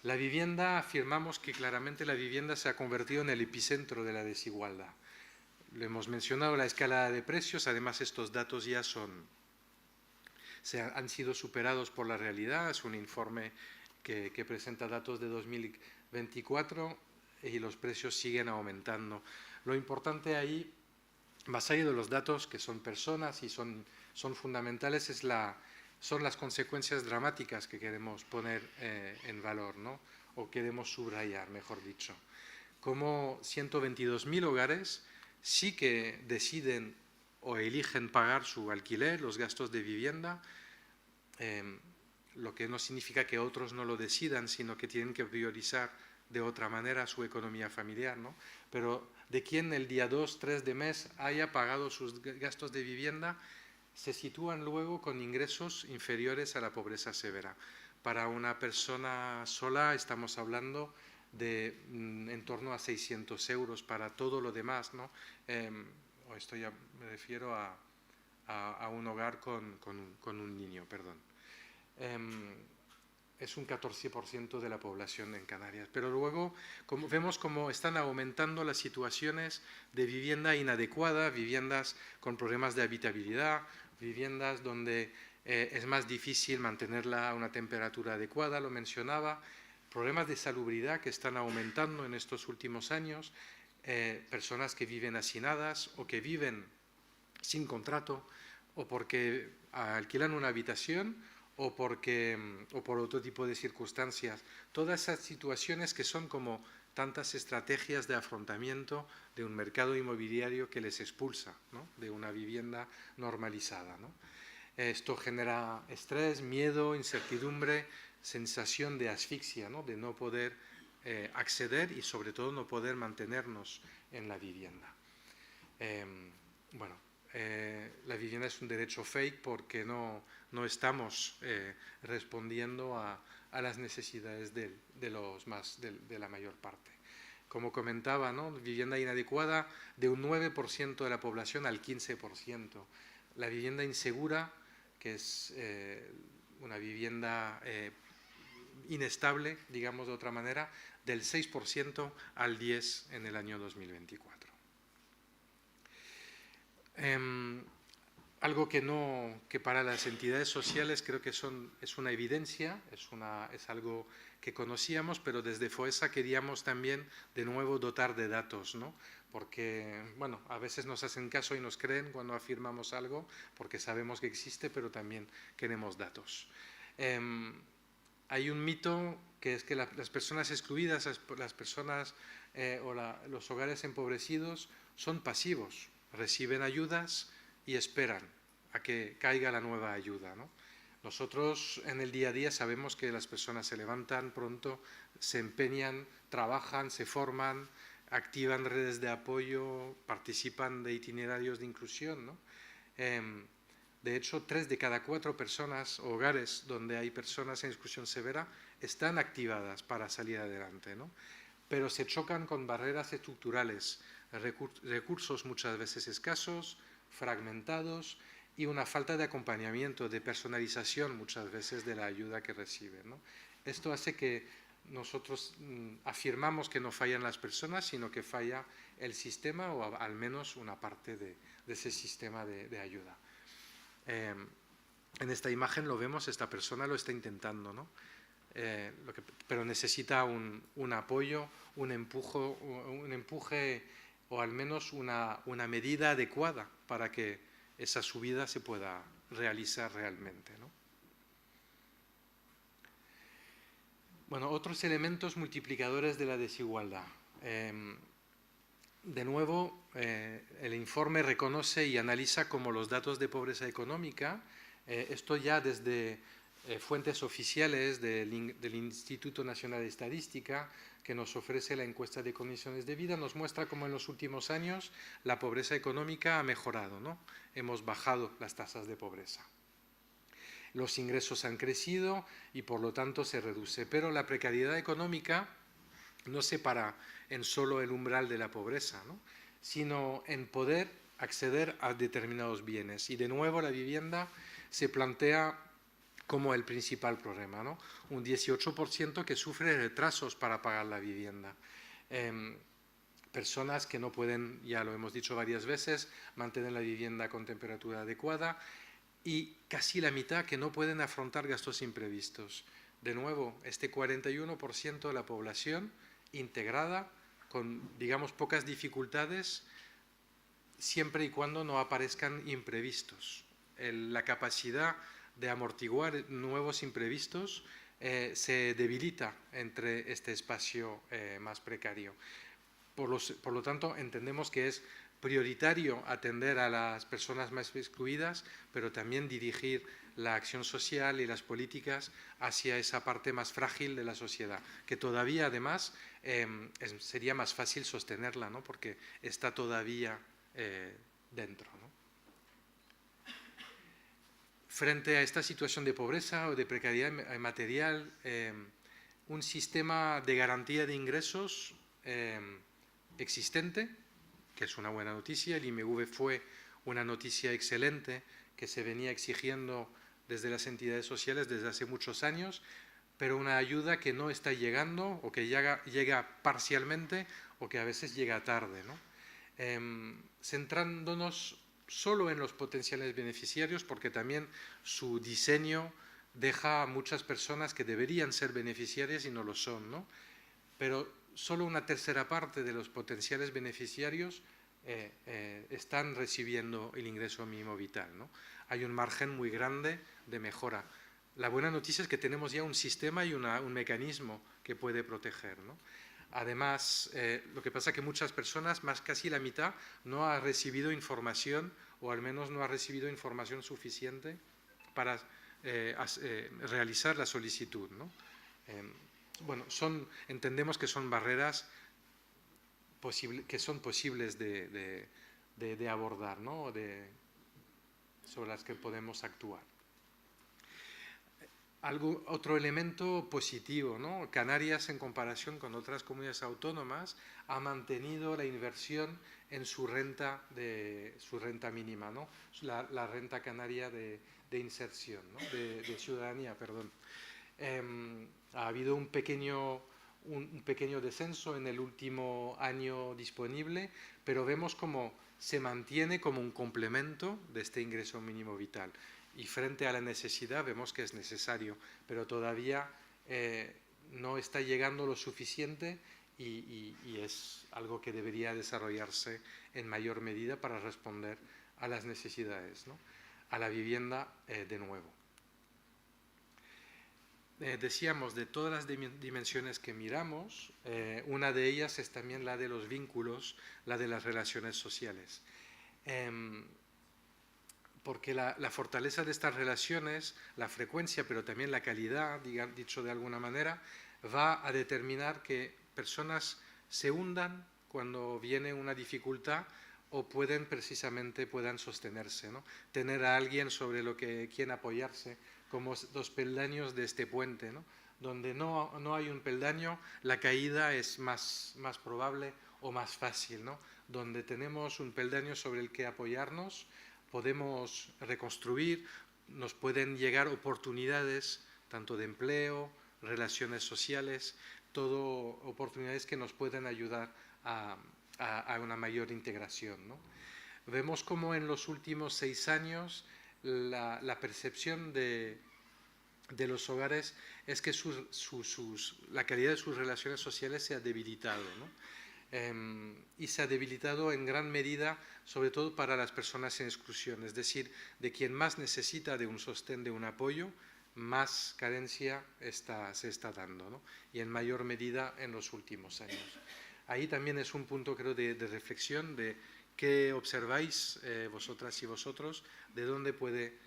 La vivienda, afirmamos que claramente la vivienda se ha convertido en el epicentro de la desigualdad. Lo hemos mencionado, la escalada de precios, además estos datos ya han sido superados por la realidad, es un informe que presenta datos de 2024 y los precios siguen aumentando. Lo importante ahí, más allá de los datos que son personas y son fundamentales, son las consecuencias dramáticas que queremos poner en valor, ¿no? O queremos subrayar, mejor dicho. Como 122.000 hogares sí que deciden o eligen pagar su alquiler, los gastos de vivienda, lo que no significa que otros no lo decidan, sino que tienen que priorizar de otra manera su economía familiar, ¿no? Pero de quien el día 2, 3 de mes haya pagado sus gastos de vivienda, se sitúan luego con ingresos inferiores a la pobreza severa. Para una persona sola estamos hablando de en torno a 600 euros para todo lo demás, ¿no? Esto ya me refiero a un hogar con un niño, perdón. Es un 14% de la población en Canarias. Pero luego vemos cómo están aumentando las situaciones de vivienda inadecuada, viviendas con problemas de habitabilidad, viviendas donde es más difícil mantenerla a una temperatura adecuada, lo mencionaba, problemas de salubridad que están aumentando en estos últimos años, personas que viven hacinadas o que viven sin contrato o porque alquilan una habitación o por otro tipo de circunstancias. Todas esas situaciones que son como tantas estrategias de afrontamiento de un mercado inmobiliario que les expulsa, ¿no? De una vivienda normalizada, ¿no? Esto genera estrés, miedo, incertidumbre, sensación de asfixia, ¿no? De no poder acceder y sobre todo no poder mantenernos en la vivienda. La vivienda es un derecho fake porque no estamos respondiendo a las necesidades de la mayor parte. Como comentaba, ¿no? Vivienda inadecuada de un 9% de la población al 15%. La vivienda insegura, que es una vivienda inestable, digamos de otra manera, del 6% al 10% en el año 2024. Algo que para las entidades sociales creo que es una evidencia, es algo que conocíamos, pero desde FOESA queríamos también de nuevo dotar de datos, ¿no? Porque, bueno, a veces nos hacen caso y nos creen cuando afirmamos algo, porque sabemos que existe, pero también queremos datos. Hay un mito que es que las personas excluidas, las personas los hogares empobrecidos son pasivos, reciben ayudas y esperan a que caiga la nueva ayuda, ¿no? Nosotros en el día a día sabemos que las personas se levantan pronto, se empeñan, trabajan, se forman, activan redes de apoyo, participan de itinerarios de inclusión, ¿no? De hecho, 3 de cada 4 personas, hogares donde hay personas en exclusión severa, están activadas para salir adelante, ¿no? Pero se chocan con barreras estructurales, recursos muchas veces escasos, fragmentados y una falta de acompañamiento, de personalización muchas veces de la ayuda que reciben, ¿no? Esto hace que nosotros afirmamos que no fallan las personas, sino que falla el sistema o al menos una parte de ese sistema de ayuda. En esta imagen lo vemos, esta persona lo está intentando, ¿no? Pero necesita un apoyo, un empuje o al menos una medida adecuada para que esa subida se pueda realizar realmente, ¿no? Bueno, otros elementos multiplicadores de la desigualdad. De nuevo, el informe reconoce y analiza como los datos de pobreza económica, esto ya desde fuentes oficiales del Instituto Nacional de Estadística, que nos ofrece la encuesta de condiciones de vida, nos muestra cómo en los últimos años la pobreza económica ha mejorado, ¿no? Hemos bajado las tasas de pobreza. Los ingresos han crecido y por lo tanto se reduce, pero la precariedad económica no se para en solo el umbral de la pobreza, ¿no? Sino en poder acceder a determinados bienes. Y de nuevo la vivienda se plantea como el principal problema, ¿no? Un 18% que sufre retrasos para pagar la vivienda. Personas que no pueden, ya lo hemos dicho varias veces, mantener la vivienda con temperatura adecuada y casi la mitad que no pueden afrontar gastos imprevistos. De nuevo, este 41% de la población integrada con, digamos, pocas dificultades siempre y cuando no aparezcan imprevistos. La capacidad de amortiguar nuevos imprevistos se debilita entre este espacio más precario. Por lo tanto, entendemos que es prioritario atender a las personas más excluidas, pero también dirigir la acción social y las políticas hacia esa parte más frágil de la sociedad, que todavía además sería más fácil sostenerla, ¿no? Porque está todavía dentro, ¿no? Frente a esta situación de pobreza o de precariedad material, un sistema de garantía de ingresos existente, que es una buena noticia. El IMV fue una noticia excelente que se venía exigiendo desde las entidades sociales desde hace muchos años, pero una ayuda que no está llegando o que llega parcialmente o que a veces llega tarde, ¿no? Centrándonos solo en los potenciales beneficiarios, porque también su diseño deja a muchas personas que deberían ser beneficiarias y no lo son, ¿no? Pero solo una tercera parte de los potenciales beneficiarios están recibiendo el ingreso mínimo vital, ¿no? Hay un margen muy grande de mejora. La buena noticia es que tenemos ya un sistema y un mecanismo que puede proteger, ¿no? Además, lo que pasa es que muchas personas, más casi la mitad, no ha recibido información o al menos no ha recibido información suficiente para realizar la solicitud, ¿no? Bueno, entendemos que son barreras que son posibles de abordar, ¿no? Sobre las que podemos actuar. Otro elemento positivo, ¿no? Canarias, en comparación con otras comunidades autónomas, ha mantenido la inversión en su renta mínima, ¿no? La renta canaria de inserción, ¿no? de ciudadanía, perdón. Ha habido un pequeño descenso en el último año disponible, pero vemos cómo se mantiene como un complemento de este ingreso mínimo vital. Y frente a la necesidad vemos que es necesario, pero todavía no está llegando lo suficiente y es algo que debería desarrollarse en mayor medida para responder a las necesidades, ¿no? A la vivienda de nuevo. Decíamos, de todas las dimensiones que miramos, una de ellas es también la de los vínculos, la de las relaciones sociales. Porque la fortaleza de estas relaciones, la frecuencia, pero también la calidad, dicho de alguna manera, va a determinar que personas se hundan cuando viene una dificultad o puedan sostenerse, ¿no? Tener a alguien sobre quien apoyarse, como los peldaños de este puente, ¿no? Donde no hay un peldaño, la caída es más probable o más fácil, ¿no? Donde tenemos un peldaño sobre el que apoyarnos, podemos reconstruir, nos pueden llegar oportunidades, tanto de empleo, relaciones sociales, todo oportunidades que nos pueden ayudar a una mayor integración, ¿no? Vemos como en los últimos 6 años la percepción de los hogares es que la calidad de sus relaciones sociales se ha debilitado, ¿no? Y se ha debilitado en gran medida, sobre todo para las personas en exclusión, es decir, de quien más necesita de un sostén, de un apoyo, más carencia se está dando, ¿no? Y en mayor medida en los últimos años. Ahí también es un punto, creo, de reflexión, de qué observáis vosotras y vosotros, de dónde puede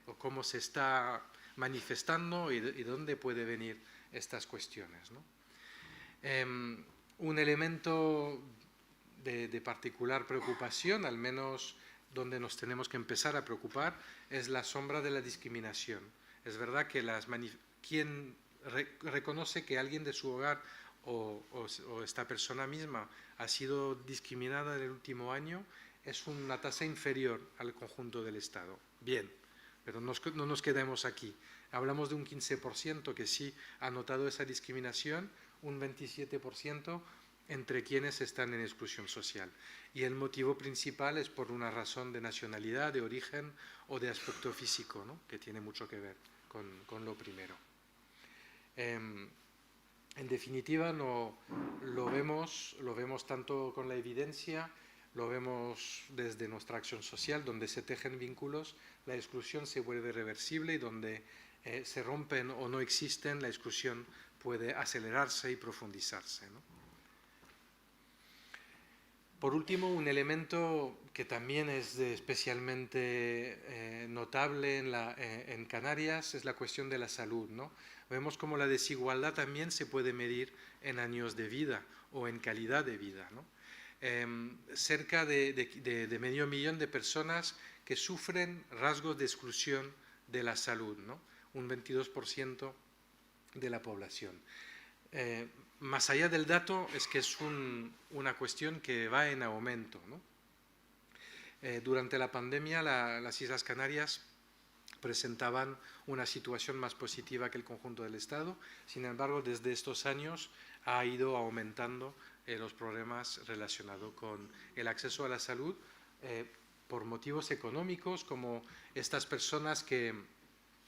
o cómo se está manifestando y dónde puede venir estas cuestiones, ¿no? Un elemento de particular preocupación, al menos donde nos tenemos que empezar a preocupar, es la sombra de la discriminación. Es verdad que quien reconoce que alguien de su hogar o esta persona misma ha sido discriminada en el último año es una tasa inferior al conjunto del Estado. Bien, pero no nos quedemos aquí. Hablamos de un 15% que sí ha notado esa discriminación, un 27% entre quienes están en exclusión social. Y el motivo principal es por una razón de nacionalidad, de origen o de aspecto físico, ¿no? Que tiene mucho que ver con lo primero. En definitiva, lo vemos tanto con la evidencia, lo vemos desde nuestra acción social, donde se tejen vínculos, la exclusión se vuelve reversible y donde se rompen o no existen, la exclusión puede acelerarse y profundizarse, ¿no? Por último, un elemento que también es especialmente notable en Canarias es la cuestión de la salud, ¿no? Vemos como la desigualdad también se puede medir en años de vida o en calidad de vida, ¿no? Cerca de medio millón de personas que sufren rasgos de exclusión de la salud, ¿no? Un 22% de la población. Más allá del dato, es que es una cuestión que va en aumento, ¿no? Durante la pandemia, las Islas Canarias presentaban una situación más positiva que el conjunto del Estado. Sin embargo, desde estos años ha ido aumentando los problemas relacionados con el acceso a la salud por motivos económicos, como estas personas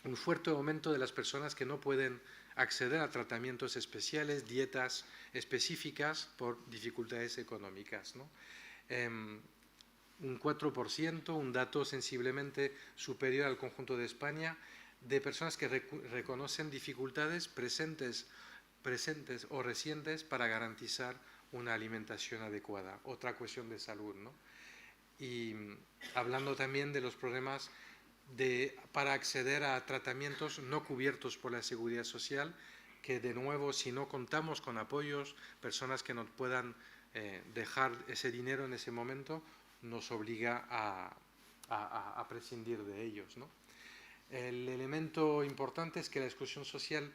un fuerte aumento de las personas que no pueden acceder a tratamientos especiales, dietas específicas por dificultades económicas, ¿no? Un 4%, un dato sensiblemente superior al conjunto de España, de personas que reconocen dificultades presentes o recientes para garantizar una alimentación adecuada. Otra cuestión de salud, ¿no? Y hablando también de los problemas para acceder a tratamientos no cubiertos por la Seguridad Social, que de nuevo, si no contamos con apoyos, personas que nos puedan dejar ese dinero en ese momento, nos obliga a prescindir de ellos, ¿no? El elemento importante es que la exclusión social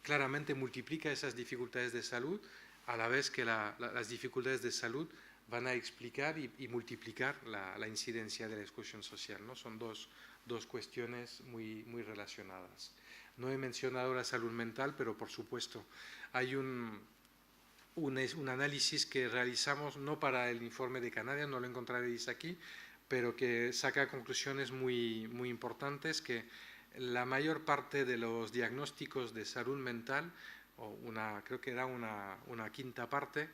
claramente multiplica esas dificultades de salud, a la vez que las dificultades de salud van a explicar y multiplicar la incidencia de la exclusión social, ¿no? Son dos cuestiones muy relacionadas. No he mencionado la salud mental, pero por supuesto hay un análisis que realizamos, no para el informe de Canarias, no lo encontraréis aquí, pero que saca conclusiones muy importantes, que la mayor parte de los diagnósticos de salud mental, creo que era una quinta parte,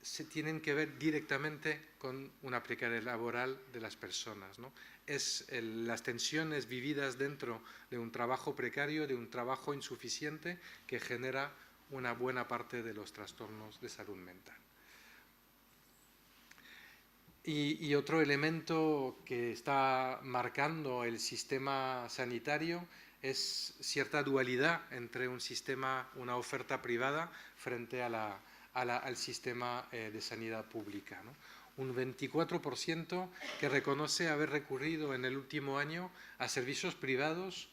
se tienen que ver directamente con una precariedad laboral de las personas, ¿no? Es las tensiones vividas dentro de un trabajo precario, de un trabajo insuficiente, que genera una buena parte de los trastornos de salud mental. Y otro elemento que está marcando el sistema sanitario es cierta dualidad entre una oferta privada frente al sistema de sanidad pública, ¿no? un 24% que reconoce haber recurrido en el último año a servicios privados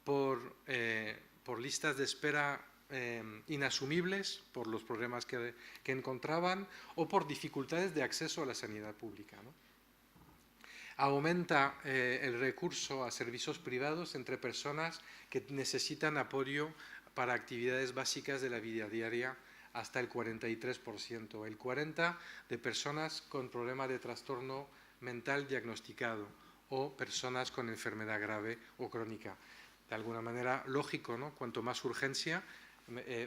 por listas de espera inasumibles, por los problemas que encontraban o por dificultades de acceso a la sanidad pública, ¿no? Aumenta el recurso a servicios privados entre personas que necesitan apoyo para actividades básicas de la vida diaria, hasta el 43%, el 40% de personas con problema de trastorno mental diagnosticado o personas con enfermedad grave o crónica. De alguna manera, lógico, ¿no? Cuanto más urgencia,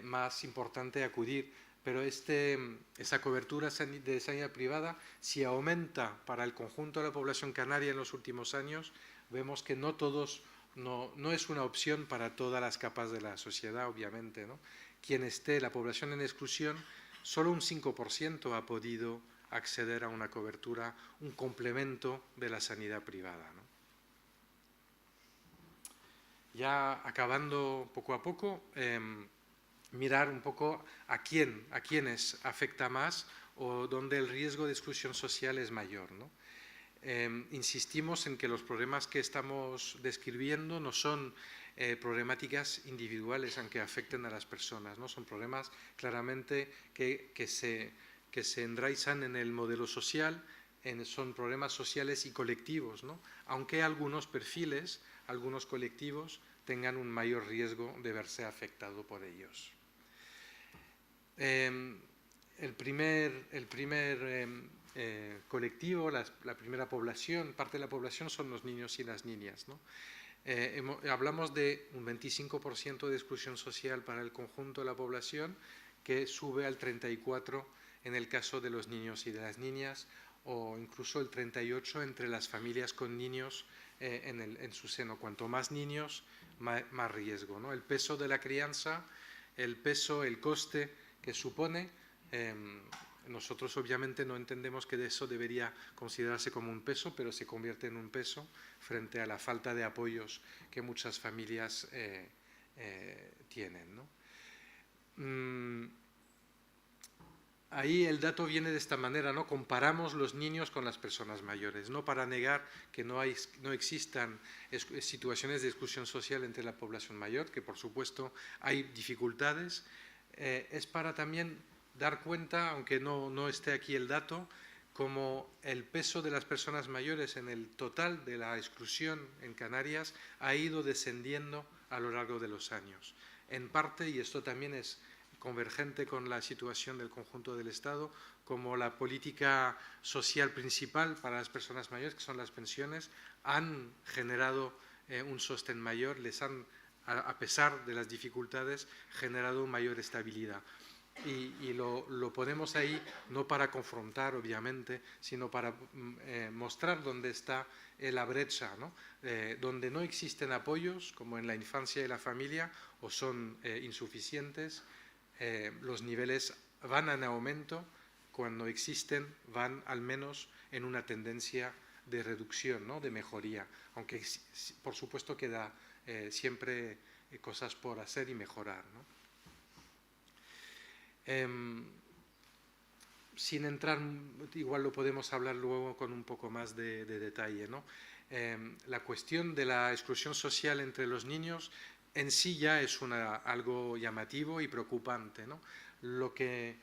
más importante acudir. Pero esa cobertura de sanidad privada, si aumenta para el conjunto de la población canaria en los últimos años, vemos que no es una opción para todas las capas de la sociedad, obviamente, ¿no? Quien esté, la población en exclusión, solo un 5% ha podido acceder a una cobertura, un complemento de la sanidad privada, ¿no? Ya acabando poco a poco, mirar un poco a quiénes afecta más o donde el riesgo de exclusión social es mayor, ¿no? Insistimos en que los problemas que estamos describiendo no son problemáticas individuales aunque afecten a las personas, ¿no? Son problemas claramente que se enraizan en el modelo social, son problemas sociales y colectivos, ¿no? Aunque algunos perfiles, algunos colectivos tengan un mayor riesgo de verse afectado por ellos. El primer colectivo, la primera población, parte de la población son los niños y las niñas, ¿no? Hablamos de un 25% de exclusión social para el conjunto de la población, que sube al 34% en el caso de los niños y de las niñas, o incluso el 38% entre las familias con niños en su seno. Cuanto más niños, más riesgo, ¿no? El peso de la crianza, el coste que supone, nosotros obviamente no entendemos que eso debería considerarse como un peso, pero se convierte en un peso frente a la falta de apoyos que muchas familias tienen, ¿no? Ahí el dato viene de esta manera, ¿no? Comparamos los niños con las personas mayores, no para negar que no existan situaciones de exclusión social entre la población mayor, que por supuesto hay dificultades, es para también dar cuenta, aunque no esté aquí el dato, como el peso de las personas mayores en el total de la exclusión en Canarias ha ido descendiendo a lo largo de los años. En parte, y esto también es convergente con la situación del conjunto del Estado, como la política social principal para las personas mayores, que son las pensiones, han generado un sostén mayor, les han, a pesar de las dificultades, generado mayor estabilidad. Y lo ponemos ahí no para confrontar, obviamente, sino para mostrar dónde está la brecha, ¿no? Donde no existen apoyos, como en la infancia y la familia, o son insuficientes, los niveles van en aumento, cuando existen van al menos en una tendencia de reducción, ¿no? De mejoría, aunque por supuesto queda siempre cosas por hacer y mejorar, ¿no? Sin entrar, igual lo podemos hablar luego con un poco más de detalle, ¿no? La cuestión de la exclusión social entre los niños en sí ya es algo llamativo y preocupante, ¿no? Lo que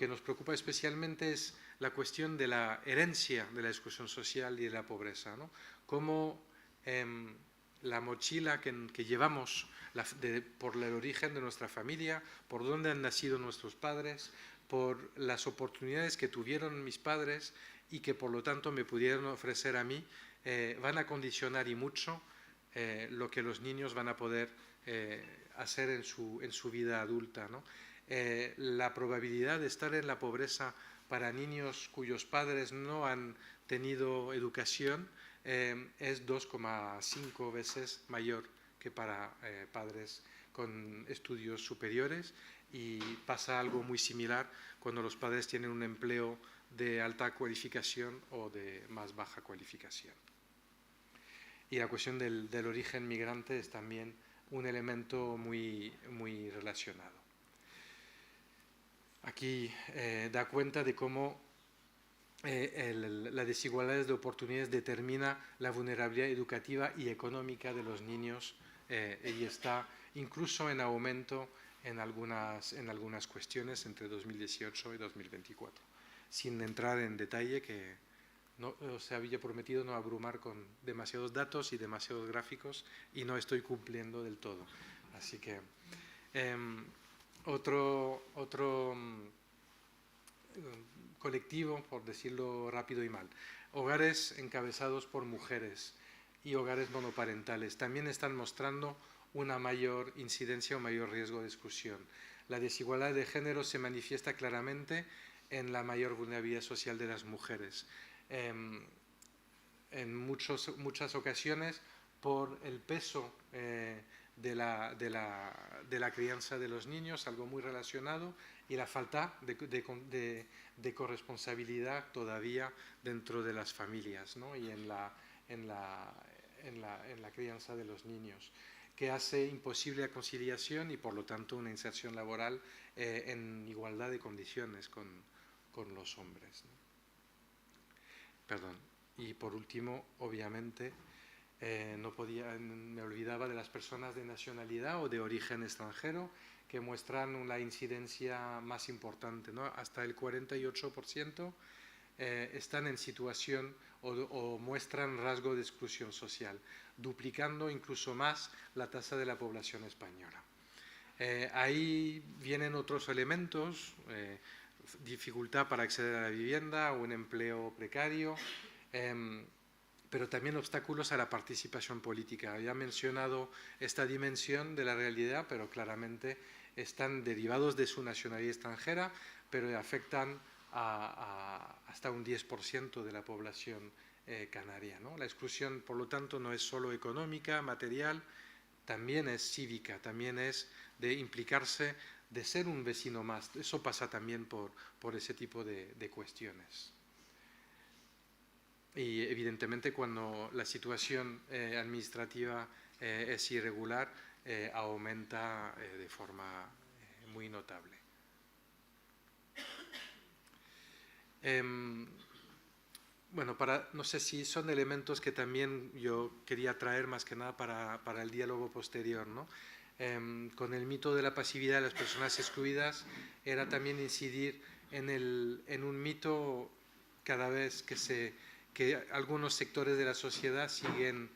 nos preocupa especialmente es la cuestión de la herencia de la exclusión social y de la pobreza, ¿no? Cómo la mochila que llevamos por el origen de nuestra familia, por dónde han nacido nuestros padres, por las oportunidades que tuvieron mis padres y que por lo tanto me pudieron ofrecer a mí, van a condicionar y mucho lo que los niños van a poder hacer en su vida adulta, ¿no? La probabilidad de estar en la pobreza para niños cuyos padres no han tenido educación es 2,5 veces mayor que para padres con estudios superiores, y pasa algo muy similar cuando los padres tienen un empleo de alta cualificación o de más baja cualificación. Y la cuestión del origen migrante es también un elemento muy relacionado. Aquí da cuenta de cómo la desigualdad de oportunidades determina la vulnerabilidad educativa y económica de los niños y está incluso en aumento en algunas cuestiones entre 2018 y 2024. Sin entrar en detalle, que no, os había prometido no abrumar con demasiados datos y demasiados gráficos y no estoy cumpliendo del todo. Así que otro colectivo, por decirlo rápido y mal, hogares encabezados por mujeres y hogares monoparentales también están mostrando una mayor incidencia o mayor riesgo de exclusión. La desigualdad de género se manifiesta claramente en la mayor vulnerabilidad social de las mujeres. En muchas ocasiones por el peso de la crianza de los niños, algo muy relacionado, y la falta de corresponsabilidad todavía dentro de las familias, ¿no? Y en la crianza de los niños, que hace imposible la conciliación y por lo tanto una inserción laboral en igualdad de condiciones con los hombres, ¿no? Perdón. Y por último, obviamente, me olvidaba de las personas de nacionalidad o de origen extranjero, que muestran la incidencia más importante, ¿no? Hasta el 48% están en situación o muestran rasgo de exclusión social, duplicando incluso más la tasa de la población española. Ahí vienen otros elementos, dificultad para acceder a la vivienda, un empleo precario, pero también obstáculos a la participación política. Ya he mencionado esta dimensión de la realidad, pero claramente están derivados de su nacionalidad extranjera, pero afectan hasta un 10% de la población canaria, ¿no? La exclusión, por lo tanto, no es solo económica, material, también es cívica, también es de implicarse, de ser un vecino más. Eso pasa también por ese tipo de cuestiones. Y evidentemente cuando la situación administrativa es irregular, aumenta de forma muy notable. Bueno, no sé si son elementos que también yo quería traer más que nada para el diálogo posterior, ¿no? Con el mito de la pasividad de las personas excluidas era también incidir en un mito cada vez que algunos sectores de la sociedad siguen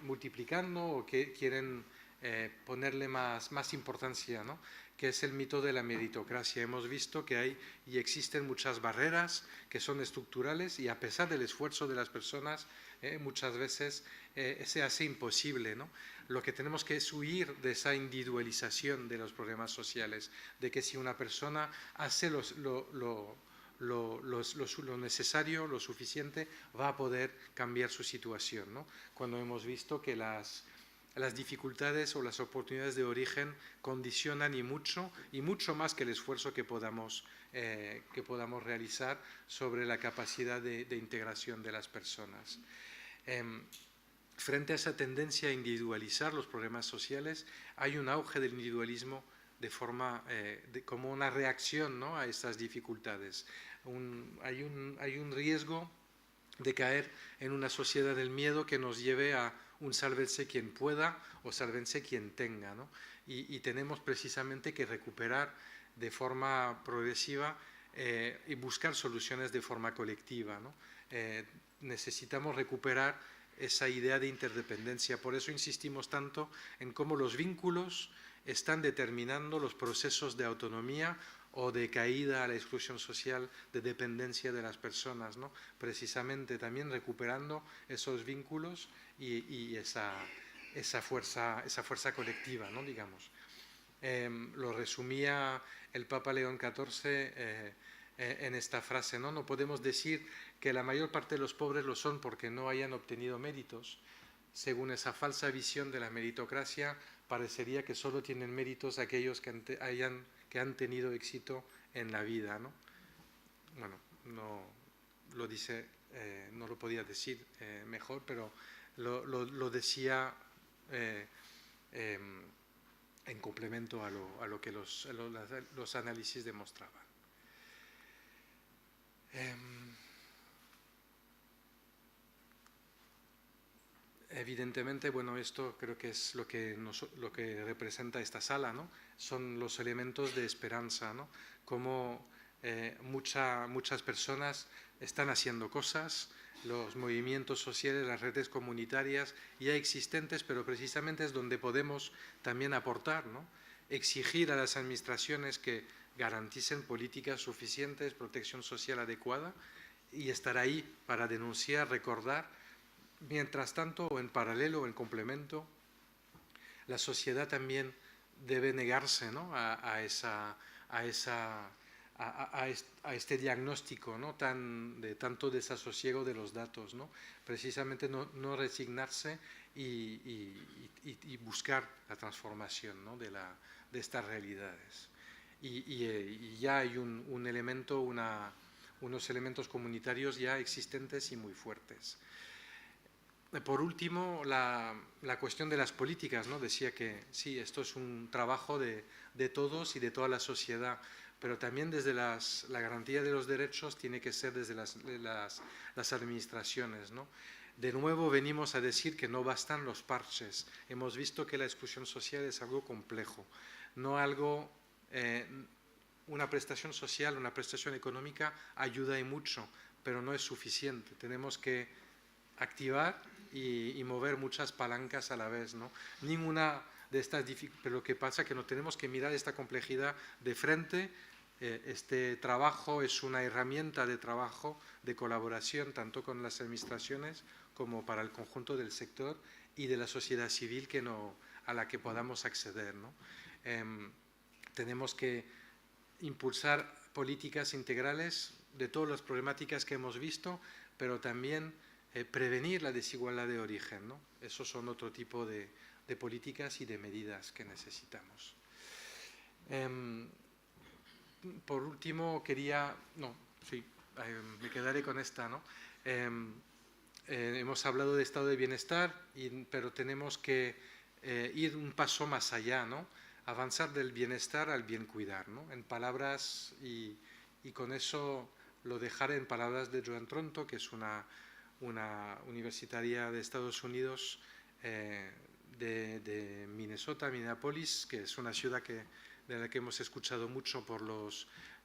multiplicando o que quieren ponerle más importancia, ¿no? Que es el mito de la meritocracia. Hemos visto que hay y existen muchas barreras que son estructurales y a pesar del esfuerzo de las personas muchas veces se hace imposible, ¿no? Lo que tenemos que es huir de esa individualización de los problemas sociales, de que si una persona hace lo necesario, lo suficiente, va a poder cambiar su situación, ¿no? Cuando hemos visto que las dificultades o las oportunidades de origen condicionan y mucho más que el esfuerzo que podamos realizar sobre la capacidad de integración de las personas. Frente a esa tendencia a individualizar los problemas sociales, hay un auge del individualismo como una reacción, ¿no?, a estas dificultades. Hay un riesgo de caer en una sociedad del miedo que nos lleve a un sálvese quien pueda o sálvense quien tenga, ¿no? Y tenemos precisamente que recuperar de forma progresiva y buscar soluciones de forma colectiva, ¿no? Necesitamos recuperar esa idea de interdependencia. Por eso insistimos tanto en cómo los vínculos están determinando los procesos de autonomía o de caída a la exclusión social, de dependencia de las personas, ¿no? Precisamente también recuperando esos vínculos y esa fuerza colectiva, ¿no?, digamos. Lo resumía el Papa León XIV en esta frase, ¿no? No podemos decir que la mayor parte de los pobres lo son porque no hayan obtenido méritos. Según esa falsa visión de la meritocracia, parecería que solo tienen méritos aquellos que han tenido éxito en la vida, ¿no? Bueno, no lo dice, no lo podía decir mejor, pero lo decía en complemento a lo que los análisis demostraban. Evidentemente, bueno, esto creo que es lo que representa esta sala, ¿no? Son los elementos de esperanza, ¿no? Cómo muchas personas están haciendo cosas, los movimientos sociales, las redes comunitarias ya existentes, pero precisamente es donde podemos también aportar, ¿no? Exigir a las administraciones que garanticen políticas suficientes, protección social adecuada y estar ahí para denunciar, recordar. Mientras tanto, o en paralelo o en complemento, la sociedad también debe negarse, ¿no? a este diagnóstico, ¿no? de tanto desasosiego de los datos, ¿no? Precisamente no resignarse y buscar la transformación, ¿no? de estas realidades. Y ya hay un elemento, unos elementos comunitarios ya existentes y muy fuertes. Por último, la cuestión de las políticas, ¿no? Decía que sí, esto es un trabajo de todos y de toda la sociedad, pero también desde la garantía de los derechos tiene que ser desde las administraciones, ¿no? De nuevo venimos a decir que no bastan los parches. Hemos visto que la exclusión social es algo complejo, no algo... una prestación social, una prestación económica ayuda y mucho, pero no es suficiente. Tenemos que activar y mover muchas palancas a la vez, ¿no? Ninguna de estas dificultades, pero lo que pasa es que no tenemos que mirar esta complejidad de frente. Este trabajo es una herramienta de trabajo, de colaboración, tanto con las administraciones como para el conjunto del sector y de la sociedad civil a la que podamos acceder, ¿no? Tenemos que impulsar políticas integrales de todas las problemáticas que hemos visto, pero también prevenir la desigualdad de origen, ¿no? Esos son otro tipo de políticas y de medidas que necesitamos. Por último, me quedaré con esta, ¿no? Hemos hablado de estado de bienestar, pero tenemos que ir un paso más allá, ¿no? Avanzar del bienestar al bien cuidar, ¿no? En palabras, y con eso lo dejaré en palabras de Joan Tronto, que es una universitaria de Estados Unidos, de Minnesota, Minneapolis, que es una ciudad de la que hemos escuchado mucho por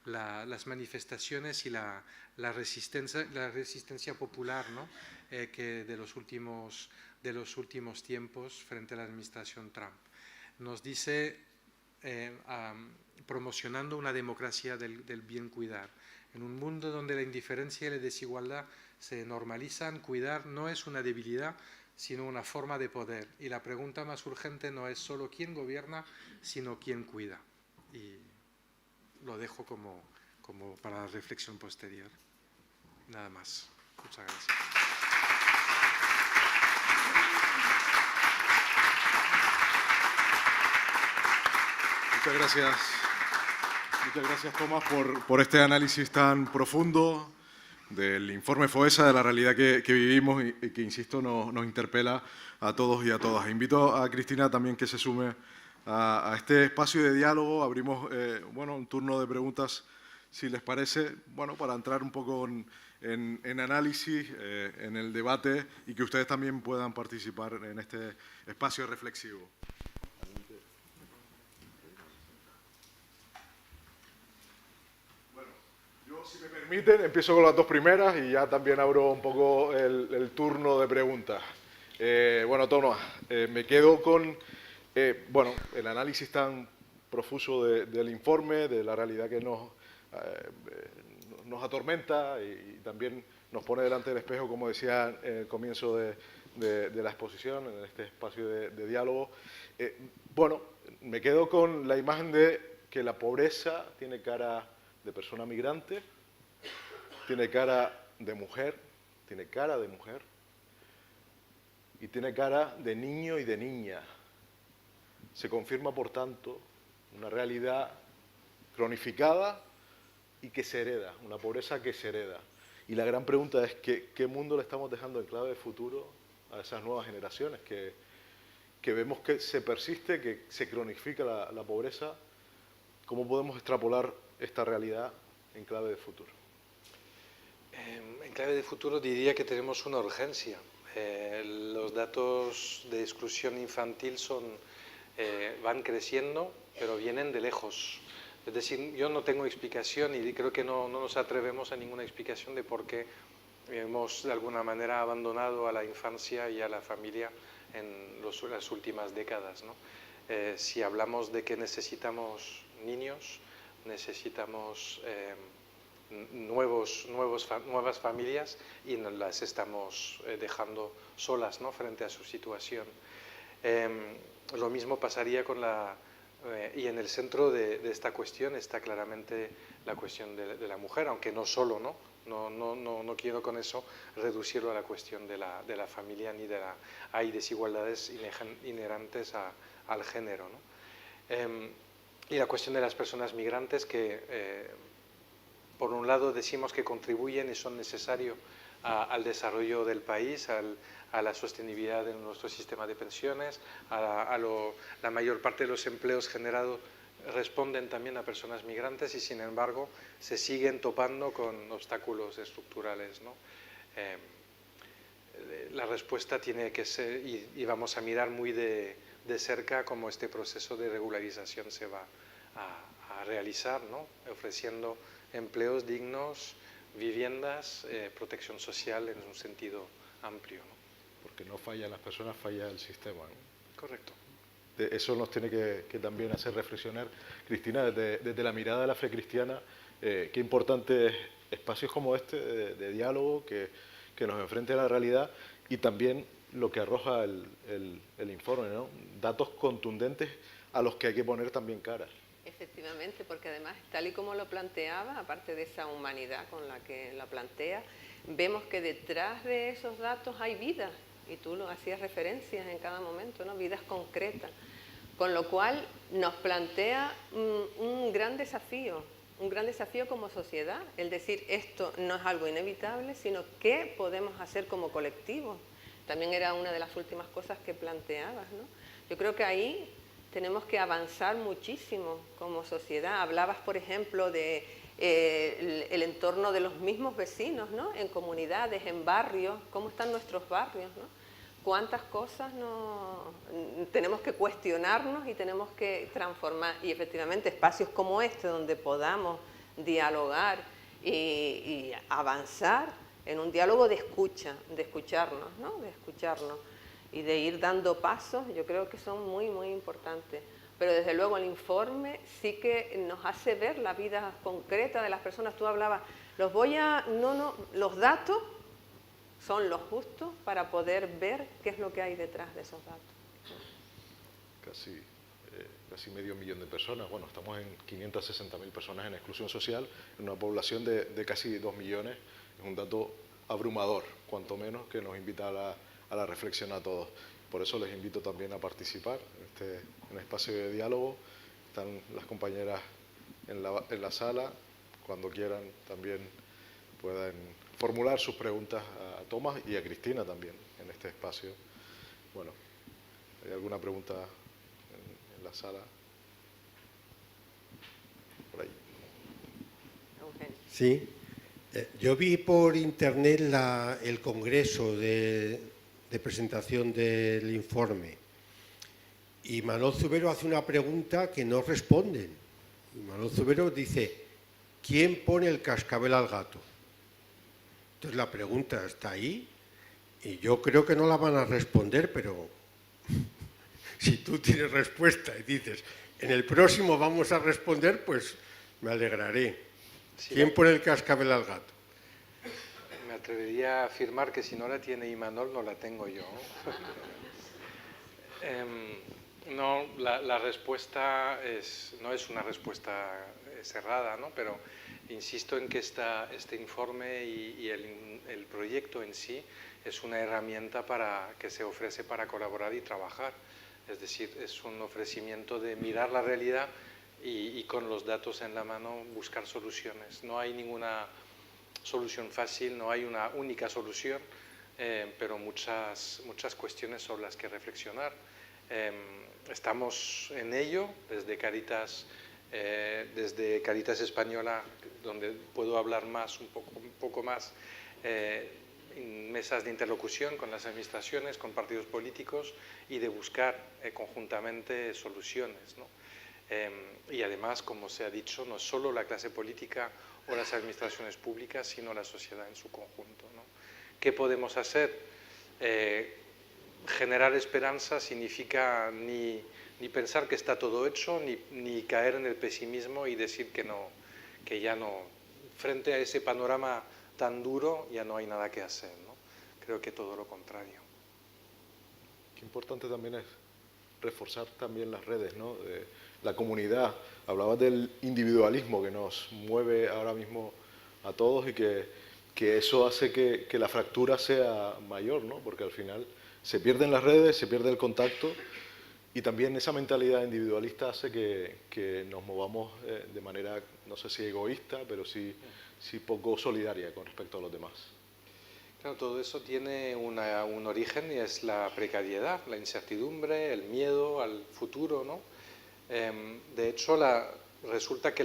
las manifestaciones y la resistencia popular, ¿no? De los últimos tiempos frente a la administración Trump. Nos dice, promocionando una democracia del bien cuidar. En un mundo donde la indiferencia y la desigualdad se normalizan, cuidar no es una debilidad, sino una forma de poder. Y la pregunta más urgente no es solo quién gobierna, sino quién cuida. Y lo dejo como para la reflexión posterior. Nada más. Muchas gracias. Muchas gracias, Tomás, por este análisis tan profundo del informe FOESA, de la realidad que vivimos y que, insisto, nos interpela a todos y a todas. Invito a Cristina también que se sume a este espacio de diálogo. Abrimos un turno de preguntas, si les parece, para entrar un poco en análisis, en el debate, y que ustedes también puedan participar en este espacio reflexivo. Si me permiten, empiezo con las dos primeras y ya también abro un poco el turno de preguntas. Tomás, me quedo con el análisis tan profuso del informe, de la realidad que nos atormenta y también nos pone delante del espejo, como decía en el comienzo de la exposición, en este espacio de diálogo. Me quedo con la imagen de que la pobreza tiene cara de persona migrante, tiene cara de mujer y tiene cara de niño y de niña. Se confirma, por tanto, una realidad cronificada y que se hereda, una pobreza que se hereda. Y la gran pregunta es ¿qué mundo le estamos dejando en clave de futuro a esas nuevas generaciones que vemos que se persiste, que se cronifica la pobreza? ¿Cómo podemos extrapolar esta realidad en clave de futuro? En clave de futuro diría que tenemos una urgencia. Los datos de exclusión infantil van creciendo, pero vienen de lejos. Es decir, yo no tengo explicación y creo que no nos atrevemos a ninguna explicación de por qué hemos de alguna manera abandonado a la infancia y a la familia en las últimas décadas, ¿no? Si hablamos de que necesitamos niños, necesitamos nuevas familias y nos las estamos dejando solas, ¿no?, frente a su situación. Lo mismo pasaría con y en el centro de esta cuestión está claramente la cuestión de la mujer, aunque no solo, ¿no? No quiero con eso reducirlo a la cuestión de la familia, ni hay desigualdades inherentes al género, ¿no? Y la cuestión de las personas migrantes que, por un lado, decimos que contribuyen y son necesarios al desarrollo del país, a la sostenibilidad de nuestro sistema de pensiones, la mayor parte de los empleos generados responden también a personas migrantes y, sin embargo, se siguen topando con obstáculos estructurales, ¿no? La respuesta tiene que ser, y vamos a mirar muy de cerca cómo este proceso de regularización se va a realizar, ¿no?, ofreciendo empleos dignos, viviendas, protección social en un sentido amplio, ¿no? Porque no fallan las personas, falla el sistema, ¿no? Correcto. Eso nos tiene que también hacer reflexionar. Cristina, desde la mirada de la fe cristiana, qué importantes espacios como este de diálogo que nos enfrente a la realidad y también lo que arroja el informe, ¿no? Datos contundentes a los que hay que poner también caras. Efectivamente, porque además, tal y como lo planteaba, aparte de esa humanidad con la que la plantea, vemos que detrás de esos datos hay vidas, y tú lo hacías referencias en cada momento, ¿no?, vidas concretas, con lo cual nos plantea un gran desafío como sociedad, el decir esto no es algo inevitable, sino qué podemos hacer como colectivo. También era una de las últimas cosas que planteabas, ¿no? Yo creo que ahí tenemos que avanzar muchísimo como sociedad. Hablabas, por ejemplo, de el entorno de los mismos vecinos, ¿no?, en comunidades, en barrios, cómo están nuestros barrios, ¿no? Cuántas cosas tenemos que cuestionarnos y tenemos que transformar. Y efectivamente espacios como este, donde podamos dialogar y avanzar en un diálogo de escucha, de escucharnos, ¿no?, de escucharnos y de ir dando pasos, yo creo que son muy, muy importantes. Pero desde luego el informe sí que nos hace ver la vida concreta de las personas. Tú hablabas, los datos son los justos para poder ver qué es lo que hay detrás de esos datos. Casi medio millón de personas. Bueno, estamos en 560.000 personas en exclusión social, en una población de casi 2 millones. Es un dato abrumador, cuanto menos, que nos invita a la reflexión a todos. Por eso les invito también a participar en este espacio de diálogo. Están las compañeras en la sala. Cuando quieran también puedan formular sus preguntas a Tomás y a Cristina también en este espacio. Bueno, ¿hay alguna pregunta en la sala? Por ahí. Sí. Yo vi por internet el congreso de presentación del informe y Manuel Zubero hace una pregunta que no responden. Manuel Zubero dice, ¿quién pone el cascabel al gato? Entonces la pregunta está ahí y yo creo que no la van a responder, pero si tú tienes respuesta y dices, en el próximo vamos a responder, pues me alegraré. Sí, ¿quién pone el cascabel al gato? Me atrevería a afirmar que si no la tiene Imanol, no la tengo yo. No, la respuesta no es una respuesta cerrada, ¿no? Pero insisto en que este informe y el proyecto en sí es una herramienta que se ofrece para colaborar y trabajar. Es decir, es un ofrecimiento de mirar la realidad y con los datos en la mano buscar soluciones. No hay ninguna solución fácil, no hay una única solución, pero muchas cuestiones sobre las que reflexionar. Estamos en ello desde Caritas Española, donde puedo hablar más, un poco más en mesas de interlocución con las administraciones, con partidos políticos y de buscar conjuntamente soluciones, ¿no? Y además, como se ha dicho, no solo la clase política o las administraciones públicas, sino la sociedad en su conjunto, ¿no? ¿Qué podemos hacer? Generar esperanza significa ni pensar que está todo hecho, ni caer en el pesimismo y decir que ya no, frente a ese panorama tan duro, ya no hay nada que hacer, ¿no? Creo que todo lo contrario. Qué importante también es reforzar también las redes, ¿no? De la comunidad. Hablabas del individualismo que nos mueve ahora mismo a todos y que eso hace que la fractura sea mayor, ¿no? Porque al final se pierden las redes, se pierde el contacto y también esa mentalidad individualista hace que nos movamos de manera, no sé si egoísta, pero sí poco solidaria con respecto a los demás. Claro, todo eso tiene un origen y es la precariedad, la incertidumbre, el miedo al futuro, ¿no? De hecho, resulta que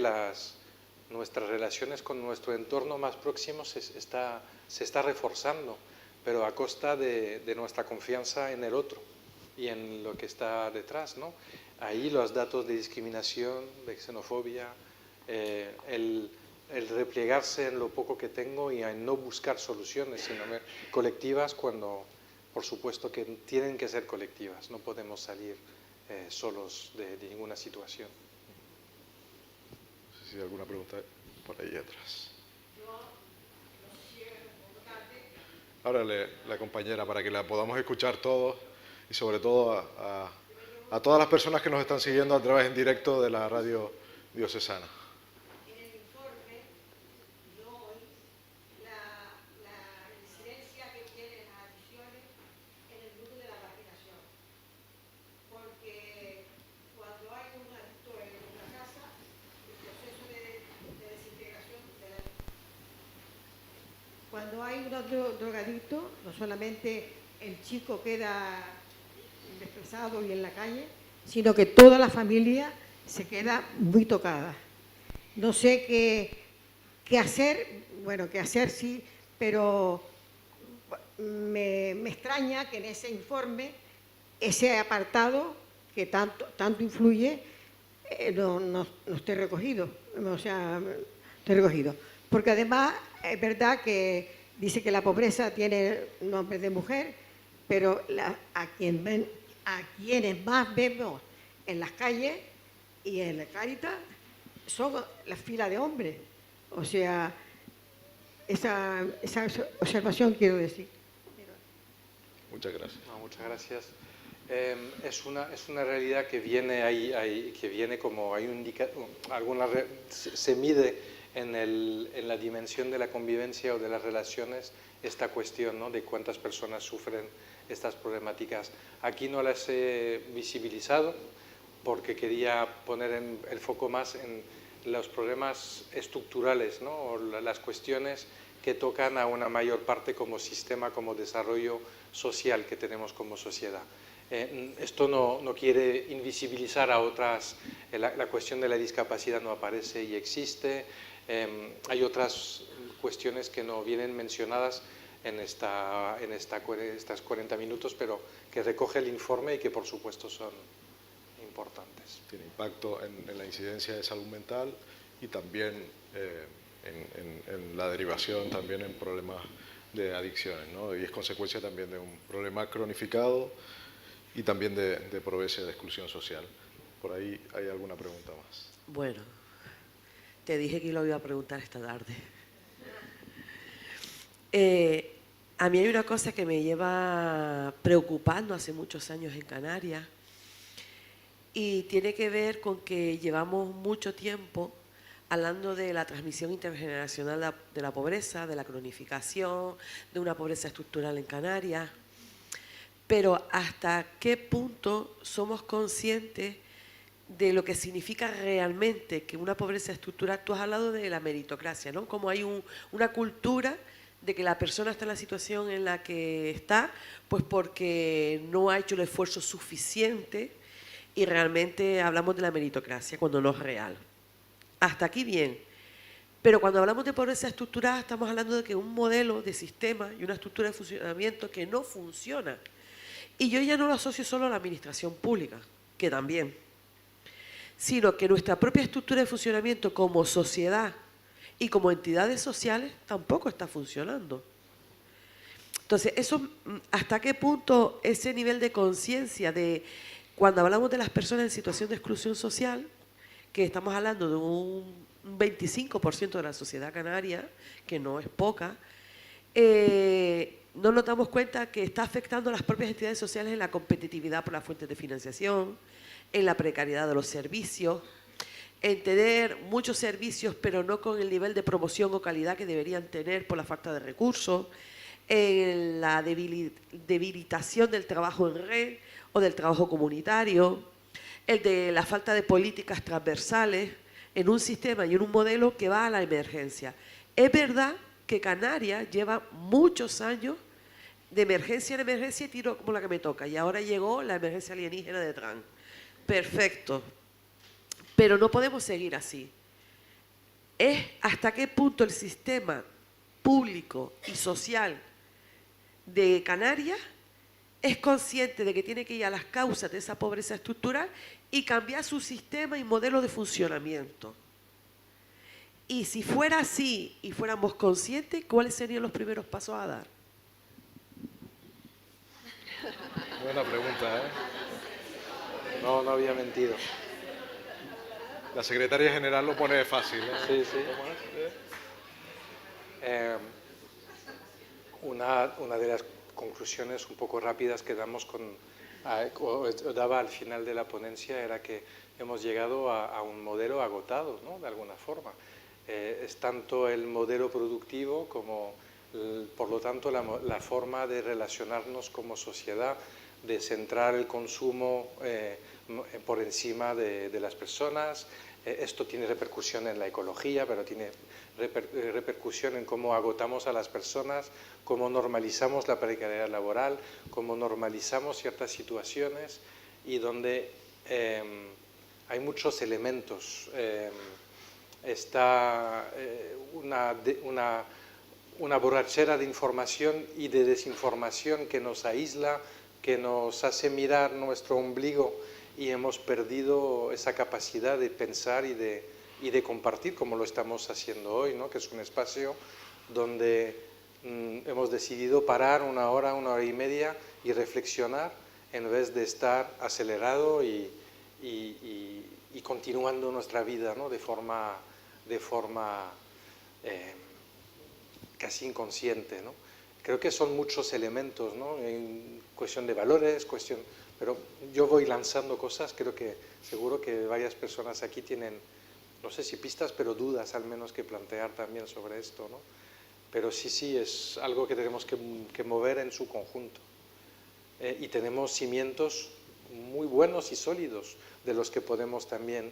nuestras relaciones con nuestro entorno más próximo se está reforzando, pero a costa de nuestra confianza en el otro y en lo que está detrás, ¿no? Ahí los datos de discriminación, de xenofobia, el replegarse en lo poco que tengo y en no buscar soluciones, sino colectivas, cuando por supuesto que tienen que ser colectivas, no podemos salir solos de ninguna situación. No sé si hay alguna pregunta por ahí atrás. Ahora la compañera, para que la podamos escuchar todos y sobre todo a todas las personas que nos están siguiendo a través en directo de la radio diocesana. En el informe no oís la incidencia que tienen las adicciones en el mundo de la vacunación. Porque cuando hay un adicto en una casa, el proceso de desintegración cuando hay un drogadicto, no solamente el chico queda desplazado y en la calle, sino que toda la familia se queda muy tocada. No sé qué hacer, bueno, qué hacer sí, pero me extraña que en ese informe, ese apartado que tanto influye, no esté recogido, o sea, esté recogido. Porque además es verdad que dice que la pobreza tiene nombre de mujer, pero a quienes más vemos en las calles y en la Cáritas son la fila de hombres. O sea, esa observación quiero decir. Muchas gracias. No, muchas gracias. Es una realidad que viene como hay un se mide en la dimensión de la convivencia o de las relaciones esta cuestión, ¿no? De cuántas personas sufren estas problemáticas. Aquí no las he visibilizado porque quería poner el foco más en los problemas estructurales, ¿no? O las cuestiones que tocan a una mayor parte como sistema, como desarrollo social que tenemos como sociedad. Esto no quiere invisibilizar a otras, la cuestión de la discapacidad no aparece y existe, hay otras cuestiones que no vienen mencionadas en estas 40 minutos, pero que recoge el informe y que por supuesto son importantes. Tiene impacto en la incidencia de salud mental y también en la derivación, también en problemas de adicciones, ¿no? Y es consecuencia también de un problema cronificado y también de pobreza y de exclusión social. Por ahí hay alguna pregunta más. Bueno, te dije que lo iba a preguntar esta tarde. A mí hay una cosa que me lleva preocupando hace muchos años en Canarias y tiene que ver con que llevamos mucho tiempo hablando de la transmisión intergeneracional de la pobreza, de la cronificación, de una pobreza estructural en Canarias, pero ¿hasta qué punto somos conscientes de lo que significa realmente que una pobreza estructural? Tú has hablado de la meritocracia, ¿no? Como hay una cultura de que la persona está en la situación en la que está, pues porque no ha hecho el esfuerzo suficiente, y realmente hablamos de la meritocracia cuando no es real. Hasta aquí bien, Pero cuando hablamos de pobreza estructurada estamos hablando de que un modelo de sistema y una estructura de funcionamiento que no funciona. Y yo ya no lo asocio solo a la administración pública, que también, sino que nuestra propia estructura de funcionamiento como sociedad y como entidades sociales tampoco está funcionando. Entonces, eso, ¿hasta qué punto ese nivel de conciencia de cuando hablamos de las personas en situación de exclusión social, que estamos hablando de un 25% de la sociedad canaria, que no es poca, no nos damos cuenta que está afectando a las propias entidades sociales en la competitividad por las fuentes de financiación, en la precariedad de los servicios, en tener muchos servicios pero no con el nivel de promoción o calidad que deberían tener por la falta de recursos, en la debilitación del trabajo en red o del trabajo comunitario, el de la falta de políticas transversales en un sistema y en un modelo que va a la emergencia. Es verdad que Canarias lleva muchos años de emergencia en emergencia y tiro como la que me toca, y ahora llegó la emergencia alienígena de Trump. Perfecto, pero no podemos seguir así. Es hasta qué punto el sistema público y social de Canarias es consciente de que tiene que ir a las causas de esa pobreza estructural y cambiar su sistema y modelo de funcionamiento. Y si fuera así y fuéramos conscientes, ¿cuáles serían los primeros pasos a dar? Buena pregunta, ¿eh? No había mentido. La secretaria general lo pone fácil, ¿eh? Sí, sí. Una de las conclusiones un poco rápidas que damos daba al final de la ponencia era que hemos llegado a un modelo agotado, ¿no? De alguna forma. Es tanto el modelo productivo como, por lo tanto, la forma de relacionarnos como sociedad, de centrar el consumo por encima de las personas. Esto tiene repercusión en la ecología, pero tiene repercusión en cómo agotamos a las personas, cómo normalizamos la precariedad laboral, cómo normalizamos ciertas situaciones y donde hay muchos elementos. Está una borrachera de información y de desinformación que nos aísla, que nos hace mirar nuestro ombligo, y hemos perdido esa capacidad de pensar y de compartir como lo estamos haciendo hoy, ¿no? Que es un espacio donde hemos decidido parar una hora y media y reflexionar en vez de estar acelerado y continuando nuestra vida, ¿no? de forma casi inconsciente, ¿no? Creo que son muchos elementos, ¿no? En cuestión de valores, pero yo voy lanzando cosas, creo que seguro que varias personas aquí tienen, no sé si pistas, pero dudas al menos que plantear también sobre esto, ¿no? Pero sí, es algo que tenemos que mover en su conjunto. Y tenemos cimientos muy buenos y sólidos de los que podemos también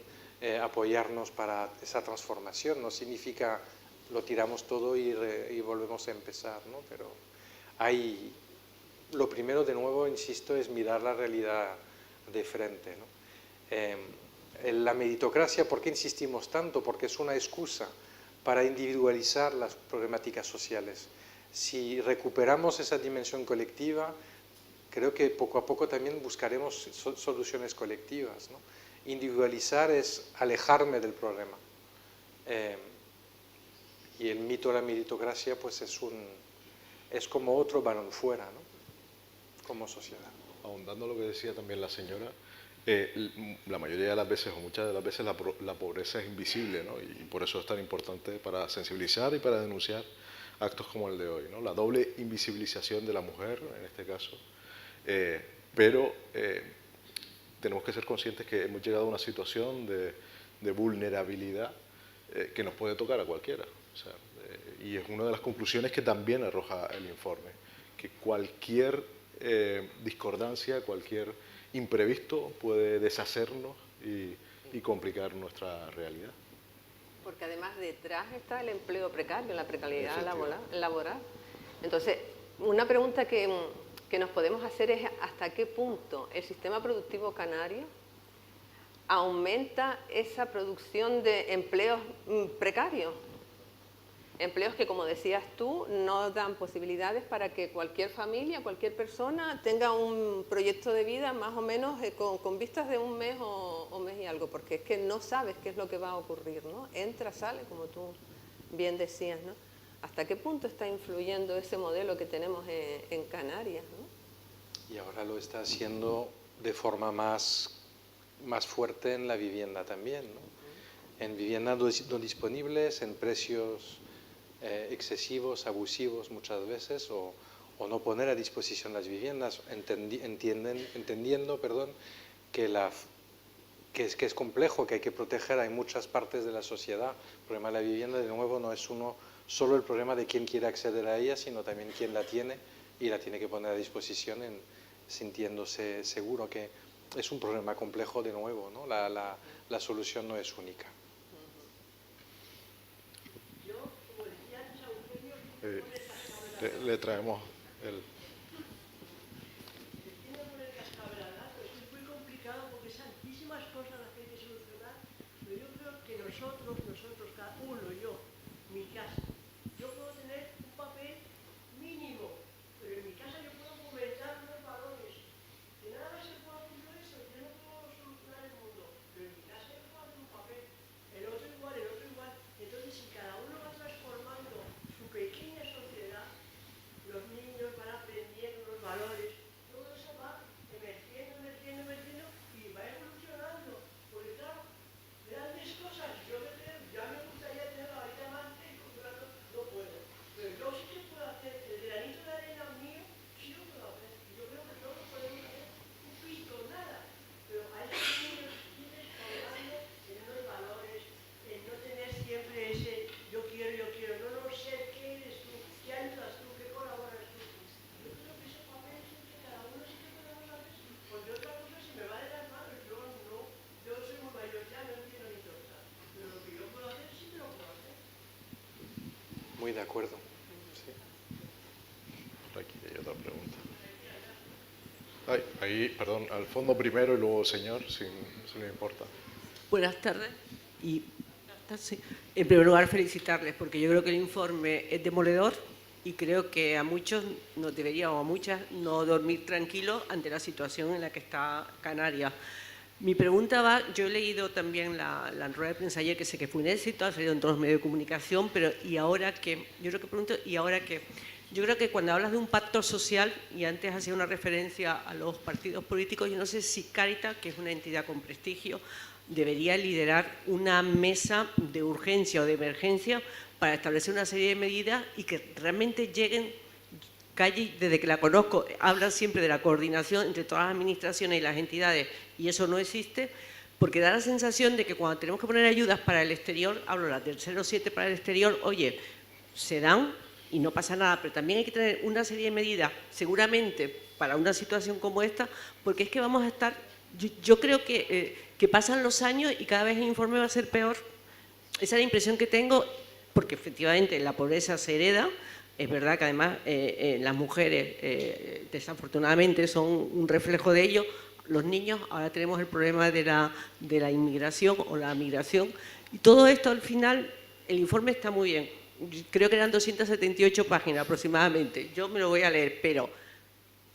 apoyarnos para esa transformación. No significa lo tiramos todo y volvemos a empezar, ¿no? Pero lo primero, de nuevo, insisto, es mirar la realidad de frente, ¿no? La meritocracia, ¿por qué insistimos tanto? Porque es una excusa para individualizar las problemáticas sociales. Si recuperamos esa dimensión colectiva, creo que poco a poco también buscaremos soluciones colectivas, ¿no? Individualizar es alejarme del problema. Y el mito de la meritocracia pues es como otro balón fuera, ¿no? Como sociedad. Ahondando lo que decía también la señora, la mayoría de las veces o muchas de las veces la pobreza es invisible, ¿no? Y por eso es tan importante para sensibilizar y para denunciar actos como el de hoy, ¿no? La doble invisibilización de la mujer, en este caso, pero tenemos que ser conscientes que hemos llegado a una situación de vulnerabilidad que nos puede tocar a cualquiera. O sea, y es una de las conclusiones que también arroja el informe, que cualquier discordancia, cualquier imprevisto puede deshacernos y complicar nuestra realidad. Porque además detrás está el empleo precario, la precariedad laboral. Entonces, una pregunta que nos podemos hacer es hasta qué punto el sistema productivo canario aumenta esa producción de empleos precarios. empleos que, como decías tú, no dan posibilidades para que cualquier familia, cualquier persona tenga un proyecto de vida más o menos con vistas de un mes o mes y algo, porque es que no sabes qué es lo que va a ocurrir, ¿no? Entra, sale, como tú bien decías, ¿no? ¿Hasta qué punto está influyendo ese modelo que tenemos en Canarias, ¿no? Y ahora lo está haciendo de forma más fuerte en la vivienda también, ¿no? En viviendas no disponibles, en precios excesivos, abusivos muchas veces, o no poner a disposición las viviendas, entendiendo que es complejo, que hay que proteger, hay muchas partes de la sociedad. El problema de la vivienda, de nuevo, no es solo el problema de quién quiere acceder a ella, sino también quién la tiene y la tiene que poner a disposición sintiéndose seguro, que es un problema complejo de nuevo, ¿no? La solución no es única. Le traemos el... Es muy complicado porque tantísimas cosas las que hay que solucionar, pero yo creo que nosotros, cada uno, yo, mi casa, yo puedo tener un papel mínimo, pero en mi casa yo puedo fomentar unos valores. Que nada más se puede hacer eso, yo no puedo solucionar el mundo, pero en mi casa yo puedo hacer un papel, el otro igual. Entonces, si cada uno va transformando su pequeña sociedad, los niños van aprendiendo los valores, todo eso va emergiendo y va evolucionando. Porque claro, grandes cosas, yo ya me gustaría tener la varita mágica y no puedo. Pero yo sí que puedo hacer, el granito de arena mío, sí lo puedo hacer. Yo creo que todos podemos hacer un pito, nada. Pero a esos niños tienes formando en unos valores, en no tener siempre ese yo quiero, no sé qué eres tú, qué ayudas tú, qué colaboras tú. Yo creo que ese papel es el que cada uno sí que podemos hacer, porque otra cosa se me va de las manos, yo soy muy mayor, ya no entiendo ni torta, pero lo que yo puedo hacer sí que lo puedo hacer. Muy de acuerdo. Sí. Por aquí hay otra pregunta. Ahí, perdón, al fondo primero y luego señor, si le importa. Buenas tardes. En primer lugar, felicitarles, porque yo creo que el informe es demoledor y creo que a muchos nos debería, o a muchas, no dormir tranquilos ante la situación en la que está Canarias. Mi pregunta va, yo he leído también la rueda de prensa ayer, que sé que fue un éxito, ha salido en todos los medios de comunicación, pero ¿y ahora qué? Yo creo que pregunto, ¿y ahora qué? Yo creo que cuando hablas de un pacto social, y antes hacía una referencia a los partidos políticos, yo no sé si Cáritas, que es una entidad con prestigio, debería liderar una mesa de urgencia o de emergencia para establecer una serie de medidas y que realmente lleguen. Calle, desde que la conozco, habla siempre de la coordinación entre todas las administraciones y las entidades, y eso no existe, porque da la sensación de que cuando tenemos que poner ayudas para el exterior, hablo las del 0,7 para el exterior, oye, se dan y no pasa nada, pero también hay que tener una serie de medidas, seguramente para una situación como esta, porque es que vamos a estar, yo creo que pasan los años y cada vez el informe va a ser peor. Esa es la impresión que tengo, porque efectivamente la pobreza se hereda. Es verdad que además las mujeres desafortunadamente son un reflejo de ello. Los niños, ahora tenemos el problema de la inmigración o la migración. Y todo esto al final, el informe está muy bien. Creo que eran 278 páginas aproximadamente. Yo me lo voy a leer, pero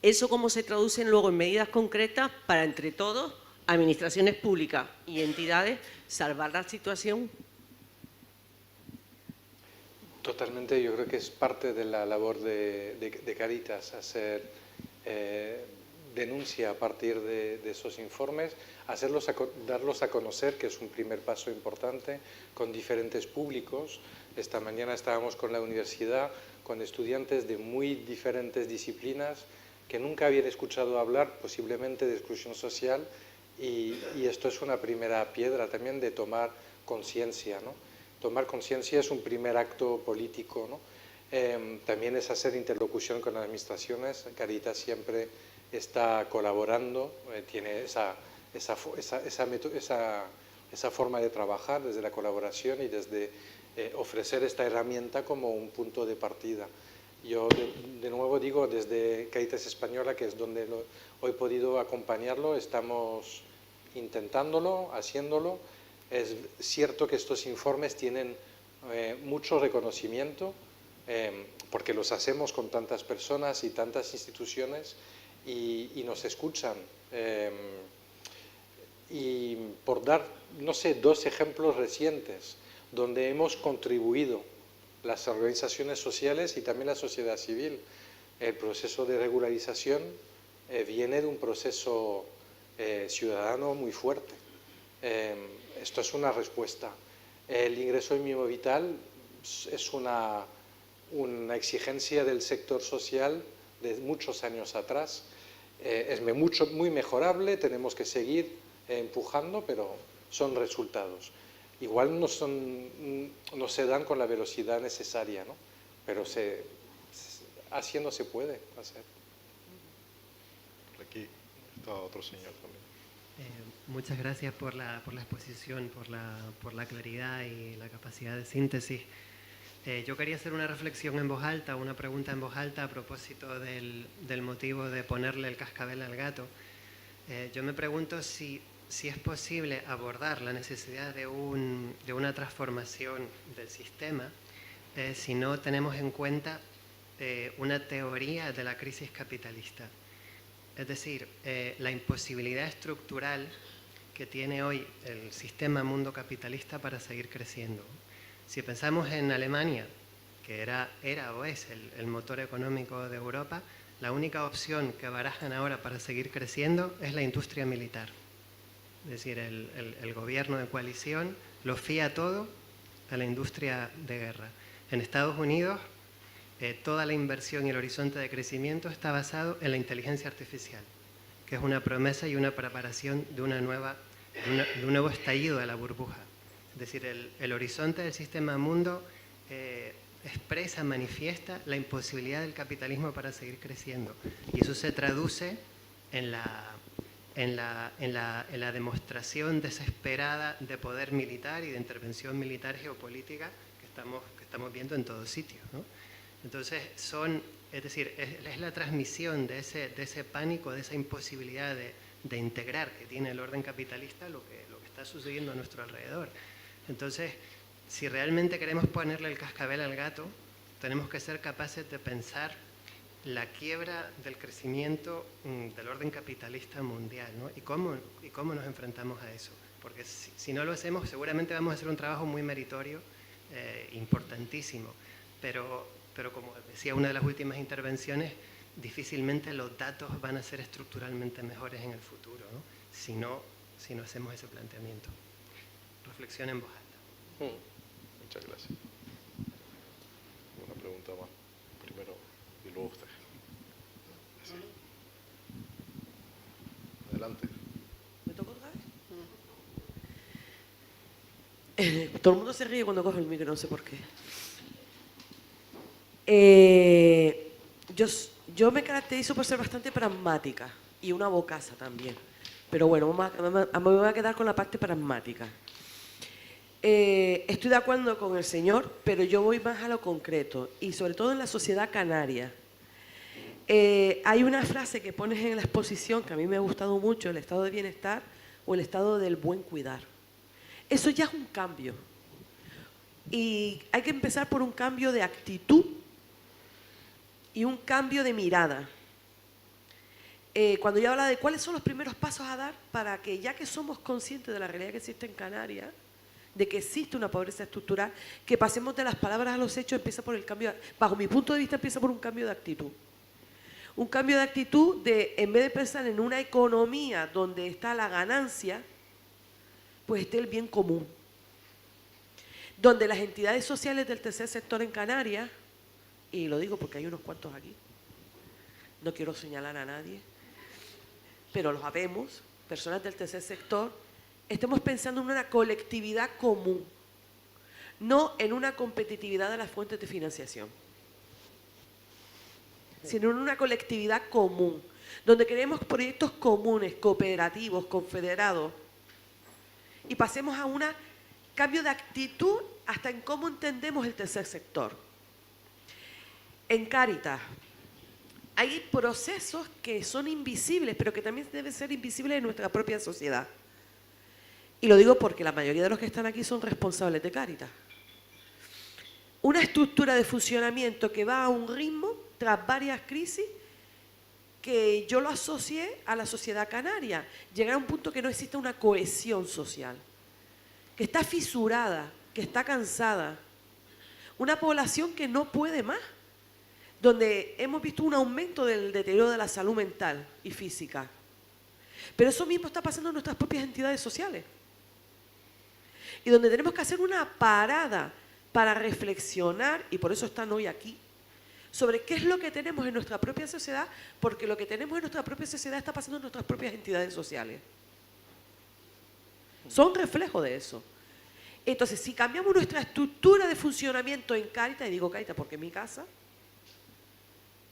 ¿eso cómo se traduce luego en medidas concretas para entre todos, administraciones públicas y entidades, salvar la situación? Totalmente, yo creo que es parte de la labor de Cáritas hacer denuncia a partir de esos informes, darlos a conocer, que es un primer paso importante, con diferentes públicos. Esta mañana estábamos con la universidad, con estudiantes de muy diferentes disciplinas que nunca habían escuchado hablar posiblemente de exclusión social, y esto es una primera piedra también de tomar conciencia, ¿no? Tomar conciencia es un primer acto político, ¿no? También es hacer interlocución con las administraciones. Cáritas siempre está colaborando, tiene esa forma de trabajar desde la colaboración y desde ofrecer esta herramienta como un punto de partida. Yo de nuevo digo, desde Cáritas Española, que es donde hoy he podido acompañarlo, estamos intentándolo, haciéndolo. Es cierto que estos informes tienen mucho reconocimiento, porque los hacemos con tantas personas y tantas instituciones y nos escuchan. Y por dar, no sé, 2 ejemplos recientes donde hemos contribuido las organizaciones sociales y también la sociedad civil. El proceso de regularización viene de un proceso ciudadano muy fuerte. Esto es una respuesta. El ingreso mínimo vital es una exigencia del sector social de muchos años atrás. Es muy mejorable, tenemos que seguir empujando, pero son resultados. Igual no se dan con la velocidad necesaria, ¿no? Pero haciendo se puede hacer. Aquí está otro señor también. Muchas gracias por la exposición, por la claridad y la capacidad de síntesis. Yo quería hacer una reflexión en voz alta, una pregunta en voz alta a propósito del motivo de ponerle el cascabel al gato. Yo me pregunto si es posible abordar la necesidad de una transformación del sistema si no tenemos en cuenta una teoría de la crisis capitalista. Es decir, la imposibilidad estructural que tiene hoy el sistema mundo capitalista para seguir creciendo. Si pensamos en Alemania, que era o es el motor económico de Europa, la única opción que barajan ahora para seguir creciendo es la industria militar. Es decir, el gobierno de coalición lo fía todo a la industria de guerra. En Estados Unidos, toda la inversión y el horizonte de crecimiento está basado en la inteligencia artificial, que es una promesa y una preparación de un nuevo estallido de la burbuja. Es decir, el horizonte del sistema mundo expresa, manifiesta la imposibilidad del capitalismo para seguir creciendo. Y eso se traduce en la demostración desesperada de poder militar y de intervención militar geopolítica que estamos viendo en todos sitios, ¿no? Entonces, es la transmisión de ese pánico, de esa imposibilidad de integrar que tiene el orden capitalista lo que está sucediendo a nuestro alrededor. Entonces, si realmente queremos ponerle el cascabel al gato, tenemos que ser capaces de pensar la quiebra del crecimiento del orden capitalista mundial, ¿no? Y cómo nos enfrentamos a eso. Porque si no lo hacemos, seguramente vamos a hacer un trabajo muy meritorio, importantísimo, pero como decía una de las últimas intervenciones, difícilmente los datos van a ser estructuralmente mejores en el futuro, ¿no? Si no hacemos ese planteamiento. Reflexión en voz alta. Muchas gracias. Una pregunta más. Primero y luego usted. Sí. Adelante. ¿Me toca otra vez? Todo el mundo se ríe cuando coge el micro, no sé por qué. Yo me caracterizo por ser bastante pragmática y una bocaza también. Pero bueno, me voy a quedar con la parte pragmática. Estoy de acuerdo con el señor, pero yo voy más a lo concreto y sobre todo en la sociedad canaria. Hay una frase que pones en la exposición que a mí me ha gustado mucho, el estado de bienestar o el estado del buen cuidar. Eso ya es un cambio y hay que empezar por un cambio de actitud y un cambio de mirada. Cuando yo hablo de cuáles son los primeros pasos a dar para que, ya que somos conscientes de la realidad que existe en Canarias, de que existe una pobreza estructural, que pasemos de las palabras a los hechos, empieza por el cambio, bajo mi punto de vista, empieza por un cambio de actitud. Un cambio de actitud de, en vez de pensar en una economía donde está la ganancia, pues esté el bien común. Donde las entidades sociales del tercer sector en Canarias, y lo digo porque hay unos cuantos aquí, no quiero señalar a nadie, pero los habemos, personas del tercer sector, estemos pensando en una colectividad común, no en una competitividad de las fuentes de financiación, sino en una colectividad común, donde queremos proyectos comunes, cooperativos, confederados, y pasemos a un cambio de actitud hasta en cómo entendemos el tercer sector. En Cáritas hay procesos que son invisibles, pero que también deben ser invisibles en nuestra propia sociedad. Y lo digo porque la mayoría de los que están aquí son responsables de Cáritas. una estructura de funcionamiento que va a un ritmo tras varias crisis que yo lo asocié a la sociedad canaria. Llegar a un punto que no existe una cohesión social, que está fisurada, que está cansada. Una población que no puede más, donde hemos visto un aumento del deterioro de la salud mental y física. Pero eso mismo está pasando en nuestras propias entidades sociales. Y donde tenemos que hacer una parada para reflexionar, y por eso están hoy aquí, sobre qué es lo que tenemos en nuestra propia sociedad, porque lo que tenemos en nuestra propia sociedad está pasando en nuestras propias entidades sociales. Son reflejo de eso. Entonces, si cambiamos nuestra estructura de funcionamiento en Cáritas, y digo Cáritas porque es mi casa,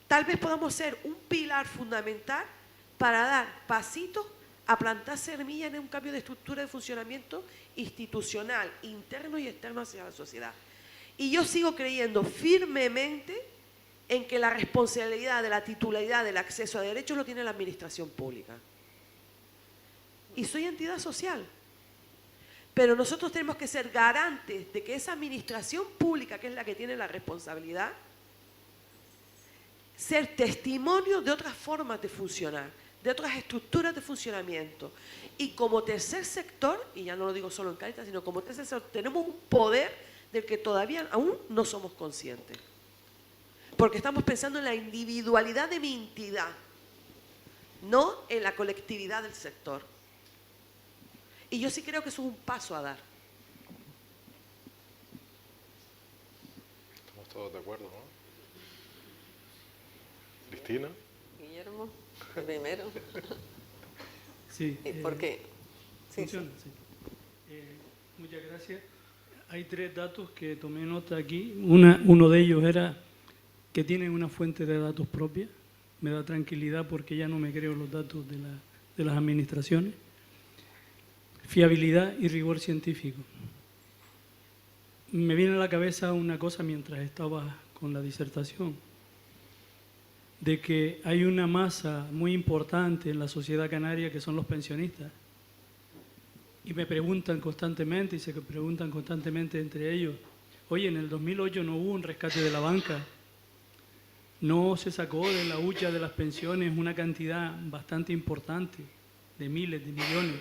tal vez podamos ser un pilar fundamental para dar pasitos a plantar semillas en un cambio de estructura de funcionamiento institucional, interno y externo hacia la sociedad. Y yo sigo creyendo firmemente en que la responsabilidad de la titularidad del acceso a derechos lo tiene la administración pública. Y soy entidad social. Pero nosotros tenemos que ser garantes de que esa administración pública, que es la que tiene la responsabilidad, ser testimonio de otras formas de funcionar, de otras estructuras de funcionamiento. Y como tercer sector, y ya no lo digo solo en Cáritas, sino como tercer sector, tenemos un poder del que todavía aún no somos conscientes. Porque estamos pensando en la individualidad de mi entidad, no en la colectividad del sector. Y yo sí creo que eso es un paso a dar. Estamos todos de acuerdo, ¿no? Cristina. Guillermo, primero. Sí. ¿Por qué? Funciona, sí. Muchas gracias. Hay 3 datos que tomé nota aquí. Uno de ellos era que tienen una fuente de datos propia. Me da tranquilidad porque ya no me creo los datos de las administraciones. Fiabilidad y rigor científico. Me viene a la cabeza una cosa mientras estaba con la disertación, de que hay una masa muy importante en la sociedad canaria que son los pensionistas. Y me preguntan constantemente, y se preguntan constantemente entre ellos, oye, en el 2008 no hubo un rescate de la banca, no se sacó de la hucha de las pensiones una cantidad bastante importante, de miles de millones.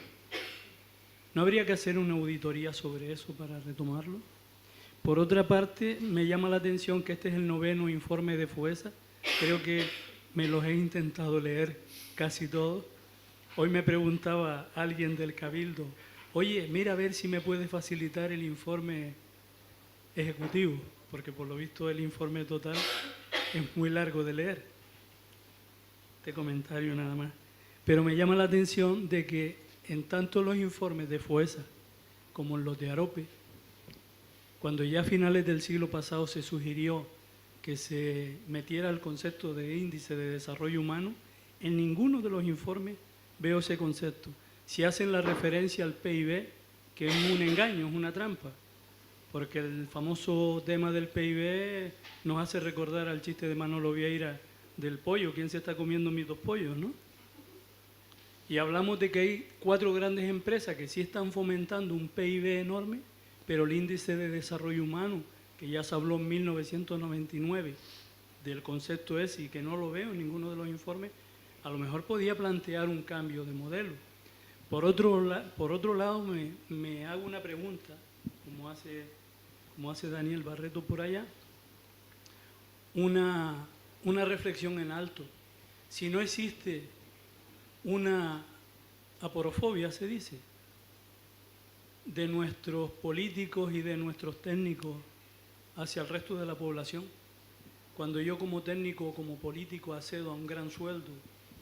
¿No habría que hacer una auditoría sobre eso para retomarlo? Por otra parte, me llama la atención que este es el 9º informe de FOESA. Creo que me los he intentado leer casi todos. Hoy me preguntaba alguien del Cabildo, oye, mira a ver si me puede facilitar el informe ejecutivo, porque por lo visto el informe total es muy largo de leer. Este comentario nada más. Pero me llama la atención de que en tanto los informes de FOESA como en los de AROPE, cuando ya a finales del siglo pasado se sugirió que se metiera el concepto de índice de desarrollo humano, en ninguno de los informes veo ese concepto. Si hacen la referencia al PIB, que es un engaño, es una trampa, porque el famoso tema del PIB nos hace recordar al chiste de Manolo Vieira del pollo, ¿quién se está comiendo mis 2 pollos, no? Y hablamos de que hay 4 grandes empresas que sí están fomentando un PIB enorme, pero el índice de desarrollo humano, que ya se habló en 1999 del concepto ese y que no lo veo en ninguno de los informes, a lo mejor podía plantear un cambio de modelo. Por otro lado, me hago una pregunta, como hace Daniel Barreto por allá, una reflexión en alto. Si no existe una aporofobia, se dice, de nuestros políticos y de nuestros técnicos hacia el resto de la población. Cuando yo como técnico o como político accedo a un gran sueldo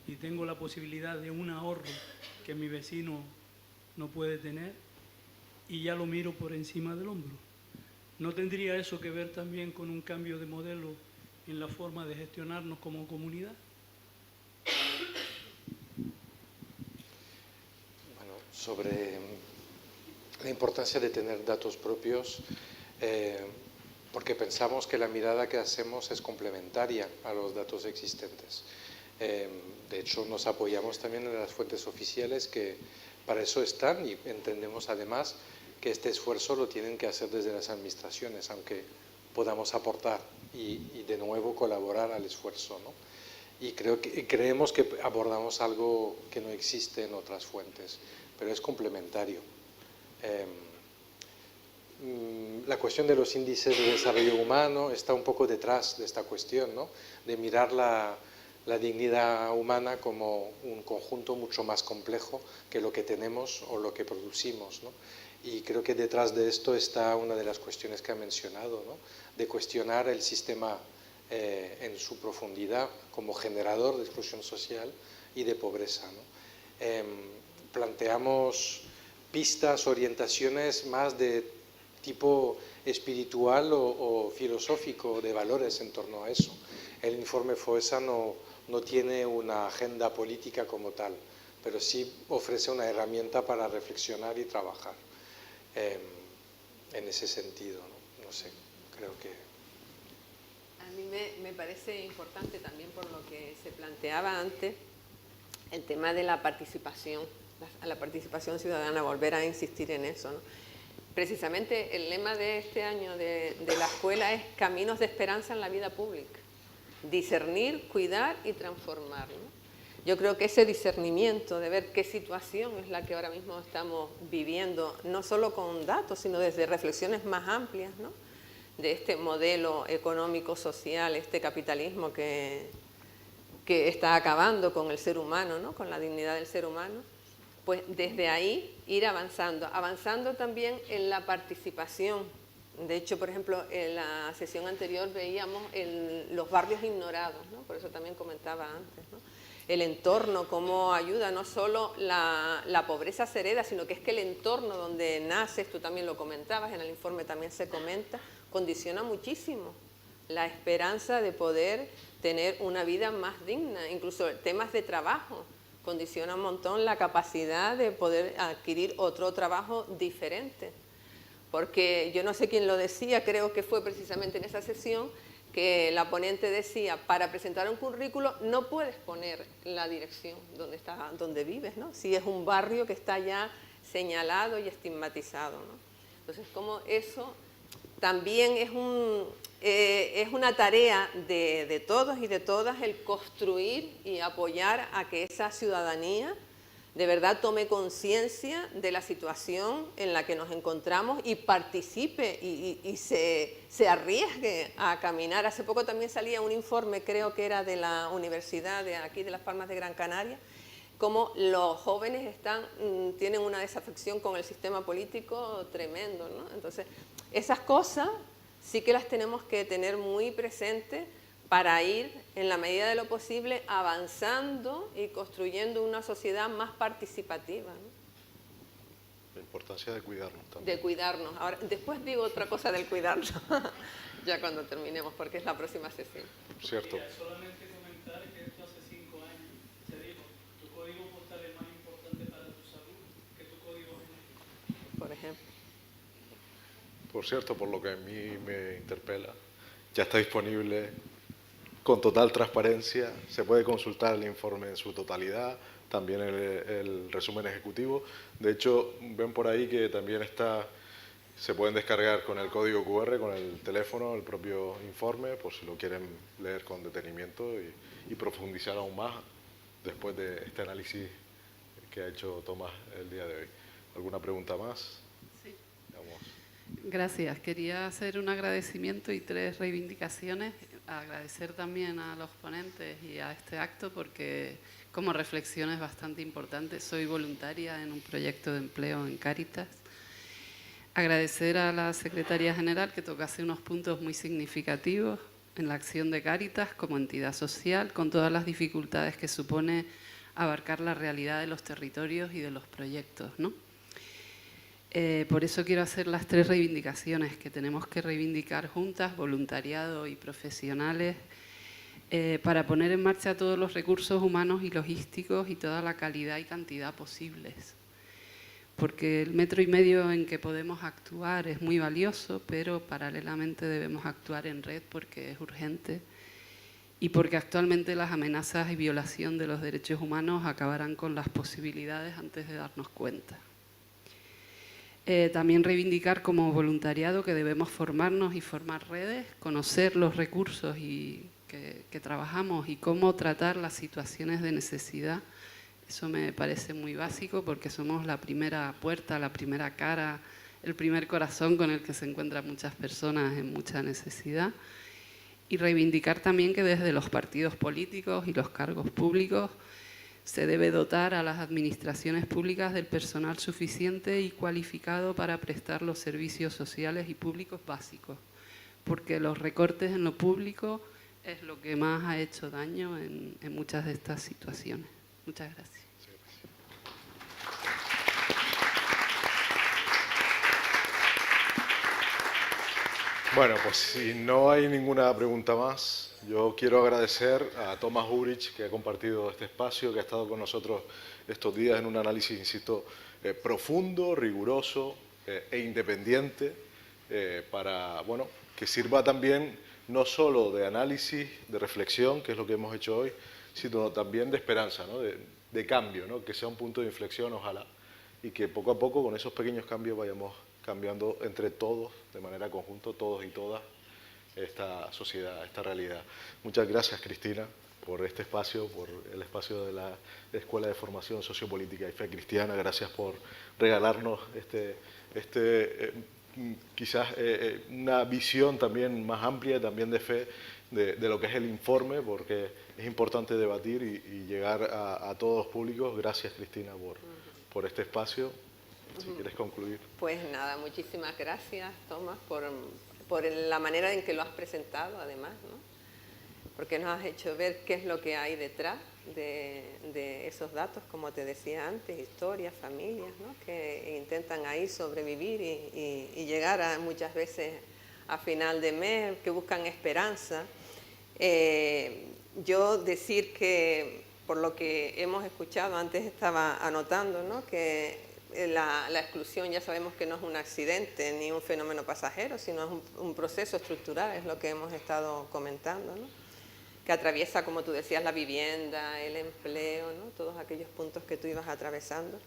y tengo la posibilidad de un ahorro que mi vecino no puede tener y ya lo miro por encima del hombro, ¿no tendría eso que ver también con un cambio de modelo en la forma de gestionarnos como comunidad? Sobre la importancia de tener datos propios, porque pensamos que la mirada que hacemos es complementaria a los datos existentes. De hecho, nos apoyamos también en las fuentes oficiales que para eso están y entendemos además que este esfuerzo lo tienen que hacer desde las administraciones, aunque podamos aportar y de nuevo colaborar al esfuerzo, ¿no? Y creemos que abordamos algo que no existe en otras fuentes, pero es complementario. La cuestión de los índices de desarrollo humano está un poco detrás de esta cuestión, ¿no? De mirar la dignidad humana como un conjunto mucho más complejo que lo que tenemos o lo que producimos, ¿no? Y creo que detrás de esto está una de las cuestiones que ha mencionado, ¿no? De cuestionar el sistema en su profundidad como generador de exclusión social y de pobreza, ¿no? Planteamos pistas, orientaciones más de tipo espiritual o filosófico, de valores en torno a eso. El informe FOESA no tiene una agenda política como tal, pero sí ofrece una herramienta para reflexionar y trabajar en ese sentido, ¿no? No sé, creo que... A mí me parece importante también por lo que se planteaba antes, el tema de la participación ciudadana, volver a insistir en eso, ¿no? Precisamente el lema de este año de la escuela es caminos de esperanza en la vida pública. Discernir, cuidar y transformar, ¿no? Yo creo que ese discernimiento de ver qué situación es la que ahora mismo estamos viviendo, no solo con datos, sino desde reflexiones más amplias, ¿no? De este modelo económico, social, este capitalismo que está acabando con el ser humano, ¿no? Con la dignidad del ser humano. Pues desde ahí ir avanzando también en la participación. De hecho, por ejemplo, en la sesión anterior veíamos los barrios ignorados, ¿no? Por eso también comentaba antes, ¿no? El entorno, cómo ayuda, no solo la pobreza se hereda, sino que es que el entorno donde naces, tú también lo comentabas, en el informe también se comenta, condiciona muchísimo la esperanza de poder tener una vida más digna, incluso temas de trabajo. Condiciona un montón la capacidad de poder adquirir otro trabajo diferente. Porque yo no sé quién lo decía, creo que fue precisamente en esa sesión que la ponente decía, para presentar un currículo no puedes poner la dirección donde vives, ¿no? Si es un barrio que está ya señalado y estigmatizado, ¿no? Entonces, como eso también es una tarea de todos y de todas el construir y apoyar a que esa ciudadanía de verdad tome conciencia de la situación en la que nos encontramos y participe y se arriesgue a caminar. Hace poco también salía un informe, creo que era de la Universidad de aquí de Las Palmas de Gran Canaria, cómo los jóvenes tienen una desafección con el sistema político tremendo, ¿no? Entonces, esas cosas sí que las tenemos que tener muy presentes para ir, en la medida de lo posible, avanzando y construyendo una sociedad más participativa, ¿no? La importancia de cuidarnos también. De cuidarnos. Ahora, después digo otra cosa del cuidarnos, ya cuando terminemos, porque es la próxima sesión. Cierto. Mira, solamente comentar que esto hace 5 años se dijo, tu código postal es más importante para tu salud que tu código genético. Por ejemplo. Por cierto, por lo que a mí me interpela, ya está disponible con total transparencia, se puede consultar el informe en su totalidad, también el resumen ejecutivo. De hecho, ven por ahí que también se pueden descargar con el código QR, con el teléfono, el propio informe, por si lo quieren leer con detenimiento y profundizar aún más después de este análisis que ha hecho Tomás el día de hoy. ¿Alguna pregunta más? Sí. Vamos. Gracias. Quería hacer un agradecimiento y 3 reivindicaciones. Agradecer también a los ponentes y a este acto porque como reflexión es bastante importante. Soy voluntaria en un proyecto de empleo en Cáritas. Agradecer a la Secretaría General que tocase unos puntos muy significativos en la acción de Cáritas como entidad social, con todas las dificultades que supone abarcar la realidad de los territorios y de los proyectos, ¿no? Por eso quiero hacer las 3 reivindicaciones que tenemos que reivindicar juntas, voluntariado y profesionales, para poner en marcha todos los recursos humanos y logísticos y toda la calidad y cantidad posibles. Porque el 1,5 metros en que podemos actuar es muy valioso, pero paralelamente debemos actuar en red porque es urgente y porque actualmente las amenazas y violación de los derechos humanos acabarán con las posibilidades antes de darnos cuenta. También reivindicar como voluntariado que debemos formarnos y formar redes, conocer los recursos que trabajamos y cómo tratar las situaciones de necesidad. Eso me parece muy básico porque somos la primera puerta, la primera cara, el primer corazón con el que se encuentran muchas personas en mucha necesidad. Y reivindicar también que desde los partidos políticos y los cargos públicos se debe dotar a las administraciones públicas del personal suficiente y cualificado para prestar los servicios sociales y públicos básicos, porque los recortes en lo público es lo que más ha hecho daño en muchas de estas situaciones. Muchas gracias. Bueno, pues si no hay ninguna pregunta más, yo quiero agradecer a Thomas Ulrich, que ha compartido este espacio, que ha estado con nosotros estos días en un análisis, insisto, profundo, riguroso e independiente, para, bueno, que sirva también no solo de análisis, de reflexión, que es lo que hemos hecho hoy, sino también de esperanza, ¿no? de cambio, ¿no? Que sea un punto de inflexión, ojalá, y que poco a poco con esos pequeños cambios vayamos cambiando entre todos, de manera conjunta, todos y todas, esta sociedad, esta realidad. Muchas gracias, Cristina, por este espacio, por el espacio de la Escuela de Formación Sociopolítica y Fe Cristiana. Gracias por regalarnos quizás una visión también más amplia, también de fe, de lo que es el informe, porque es importante debatir y llegar a todos los públicos. Gracias, Cristina, por este espacio. Si quieres concluir. Pues nada, muchísimas gracias, Tomás, por la manera en que lo has presentado, además, ¿no? Porque nos has hecho ver qué es lo que hay detrás de esos datos, como te decía antes, historias, familias, ¿no? Que intentan ahí sobrevivir y llegar muchas veces a final de mes, que buscan esperanza. Yo decir que, por lo que hemos escuchado, antes estaba anotando, ¿no? Que la exclusión ya sabemos que no es un accidente ni un fenómeno pasajero, sino es un proceso estructural, es lo que hemos estado comentando, ¿no? Que atraviesa, como tú decías, la vivienda, el empleo, ¿no? Todos aquellos puntos que tú ibas atravesando.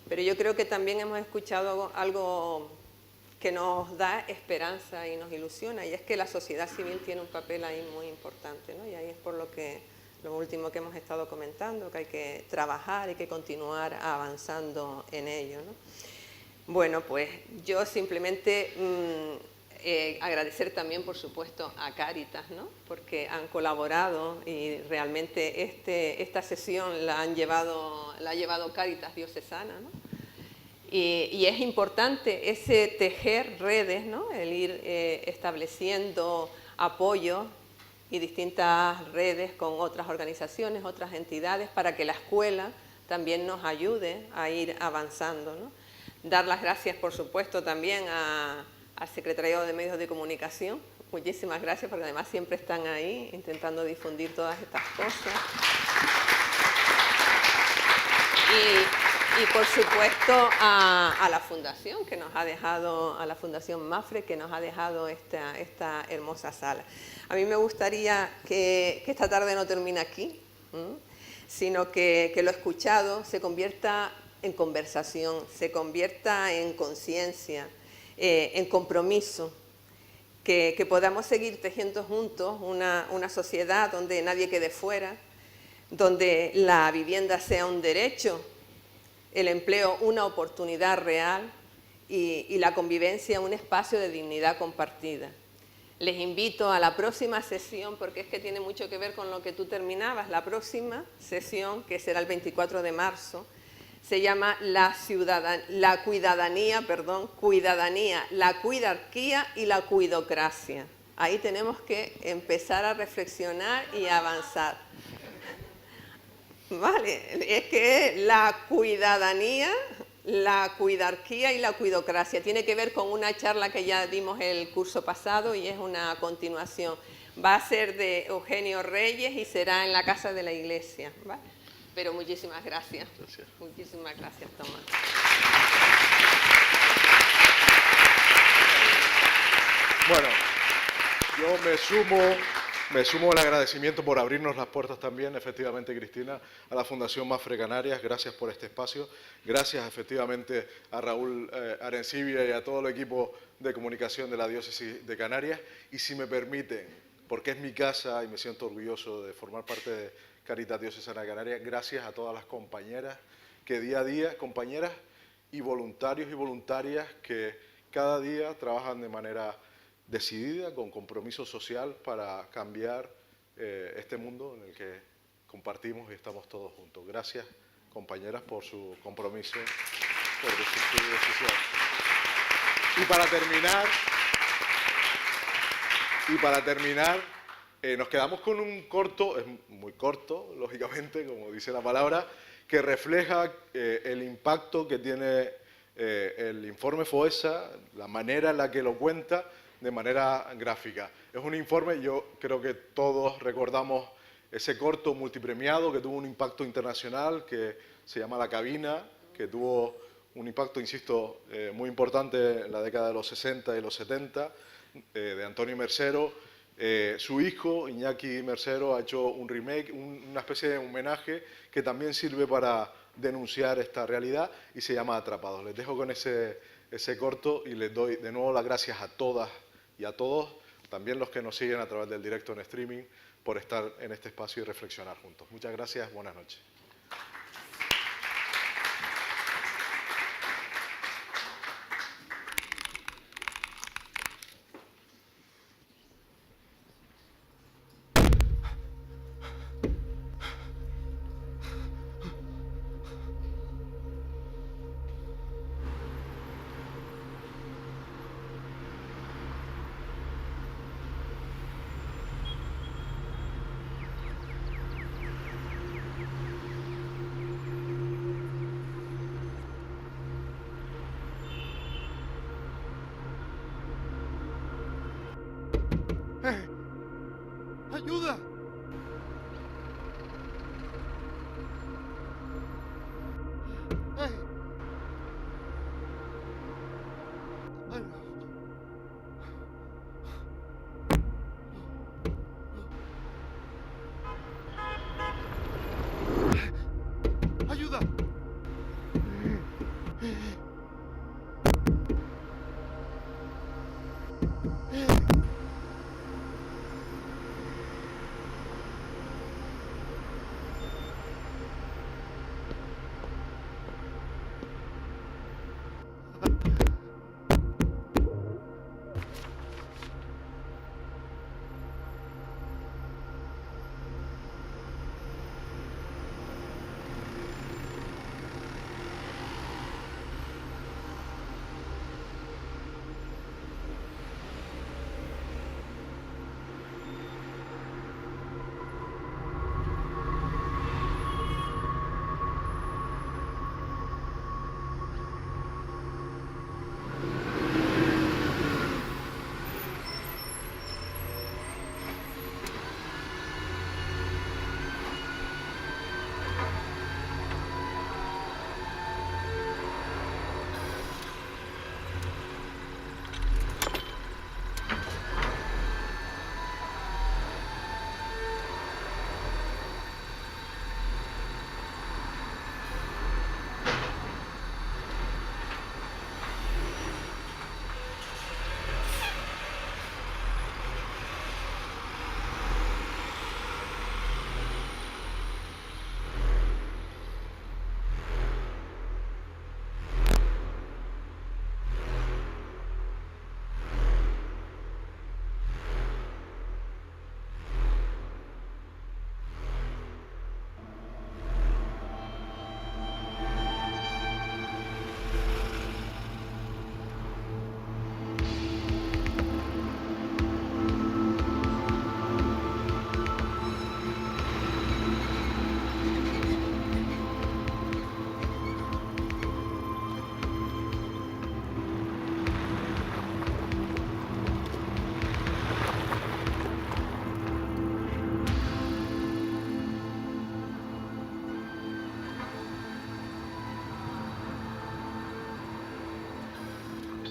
Pero yo creo que también hemos escuchado algo que nos da esperanza y nos ilusiona, y es que la sociedad civil tiene un papel ahí muy importante, ¿no? Y ahí es por lo último que hemos estado comentando, que hay que trabajar y que continuar avanzando en ello, ¿no? Bueno, pues yo simplemente agradecer también, por supuesto, a Cáritas, ¿no? Porque han colaborado y realmente esta sesión la ha llevado Cáritas Diocesana, ¿no? Y es importante ese tejer redes, ¿no? El ir estableciendo apoyo y distintas redes con otras organizaciones, otras entidades, para que la escuela también nos ayude a ir avanzando, ¿no? Dar las gracias, por supuesto, también al Secretariado de Medios de Comunicación. Muchísimas gracias, porque además siempre están ahí intentando difundir todas estas cosas. Y por supuesto a la Fundación, que nos ha dejado, a la Fundación Mapfre, que nos ha dejado esta hermosa sala. A mí me gustaría que esta tarde no termine aquí, sino que lo escuchado se convierta en conversación, se convierta en conciencia, en compromiso, que podamos seguir tejiendo juntos una sociedad donde nadie quede fuera, donde la vivienda sea un derecho, el empleo una oportunidad real y la convivencia un espacio de dignidad compartida. Les invito a la próxima sesión, porque es que tiene mucho que ver con lo que tú terminabas. La próxima sesión, que será el 24 de marzo, se llama la cuidadanía, la cuidarquía y la cuidocracia. Ahí tenemos que empezar a reflexionar y avanzar. Vale, es que la cuidadanía, la cuidarquía y la cuidocracia tiene que ver con una charla que ya dimos el curso pasado y es una continuación. Va a ser de Eugenio Reyes y será en la Casa de la Iglesia, ¿vale? Pero muchísimas gracias. Muchísimas gracias, Tomás. Bueno, yo me sumo Me sumo al agradecimiento por abrirnos las puertas también, efectivamente, Cristina, a la Fundación Mapfre Canarias. Gracias por este espacio. Gracias, efectivamente, a Raúl Arencibia y a todo el equipo de comunicación de la Diócesis de Canarias. Y si me permiten, porque es mi casa y me siento orgulloso de formar parte de Caritas Diocesana de Canarias, gracias a todas las compañeras que día a día, compañeras y voluntarios y voluntarias que cada día trabajan de manera decidida, con compromiso social para cambiar este mundo en el que compartimos y estamos todos juntos. Gracias, compañeras, por su compromiso, por su decisión. Y para terminar, nos quedamos con un corto, es muy corto, lógicamente, como dice la palabra, que refleja el impacto que tiene el informe FOESA, la manera en la que lo cuenta, de manera gráfica. Es un informe, yo creo que todos recordamos ese corto multipremiado que tuvo un impacto internacional, que se llama La Cabina, que tuvo un impacto, insisto, muy importante en la década de los 60 y los 70, de Antonio Mercero. Su hijo, Iñaki Mercero, ha hecho un remake, una especie de homenaje que también sirve para denunciar esta realidad y se llama Atrapados. Les dejo con ese corto y les doy de nuevo las gracias a todas y a todos, también los que nos siguen a través del directo en streaming, por estar en este espacio y reflexionar juntos. Muchas gracias, buenas noches. ¡Ayuda! ¡Ay! ¡Ay, no! ¡Ayuda!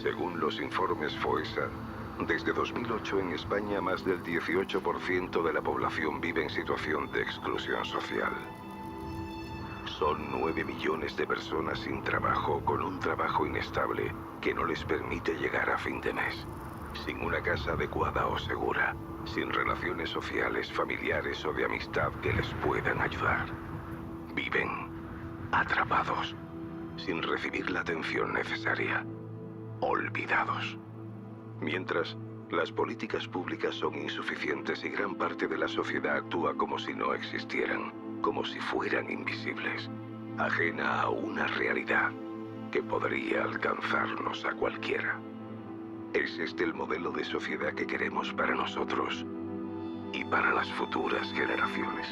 Según los informes FOESA, Desde 2008 en España más del 18% de la población vive en situación de exclusión social. Son 9 millones de personas sin trabajo, con un trabajo inestable que no les permite llegar a fin de mes, sin una casa adecuada o segura, sin relaciones sociales, familiares o de amistad que les puedan ayudar. Viven atrapados, sin recibir la atención necesaria, olvidados. Mientras, las políticas públicas son insuficientes y gran parte de la sociedad actúa como si no existieran, como si fueran invisibles, ajena a una realidad que podría alcanzarnos a cualquiera. ¿Es este el modelo de sociedad que queremos para nosotros y para las futuras generaciones?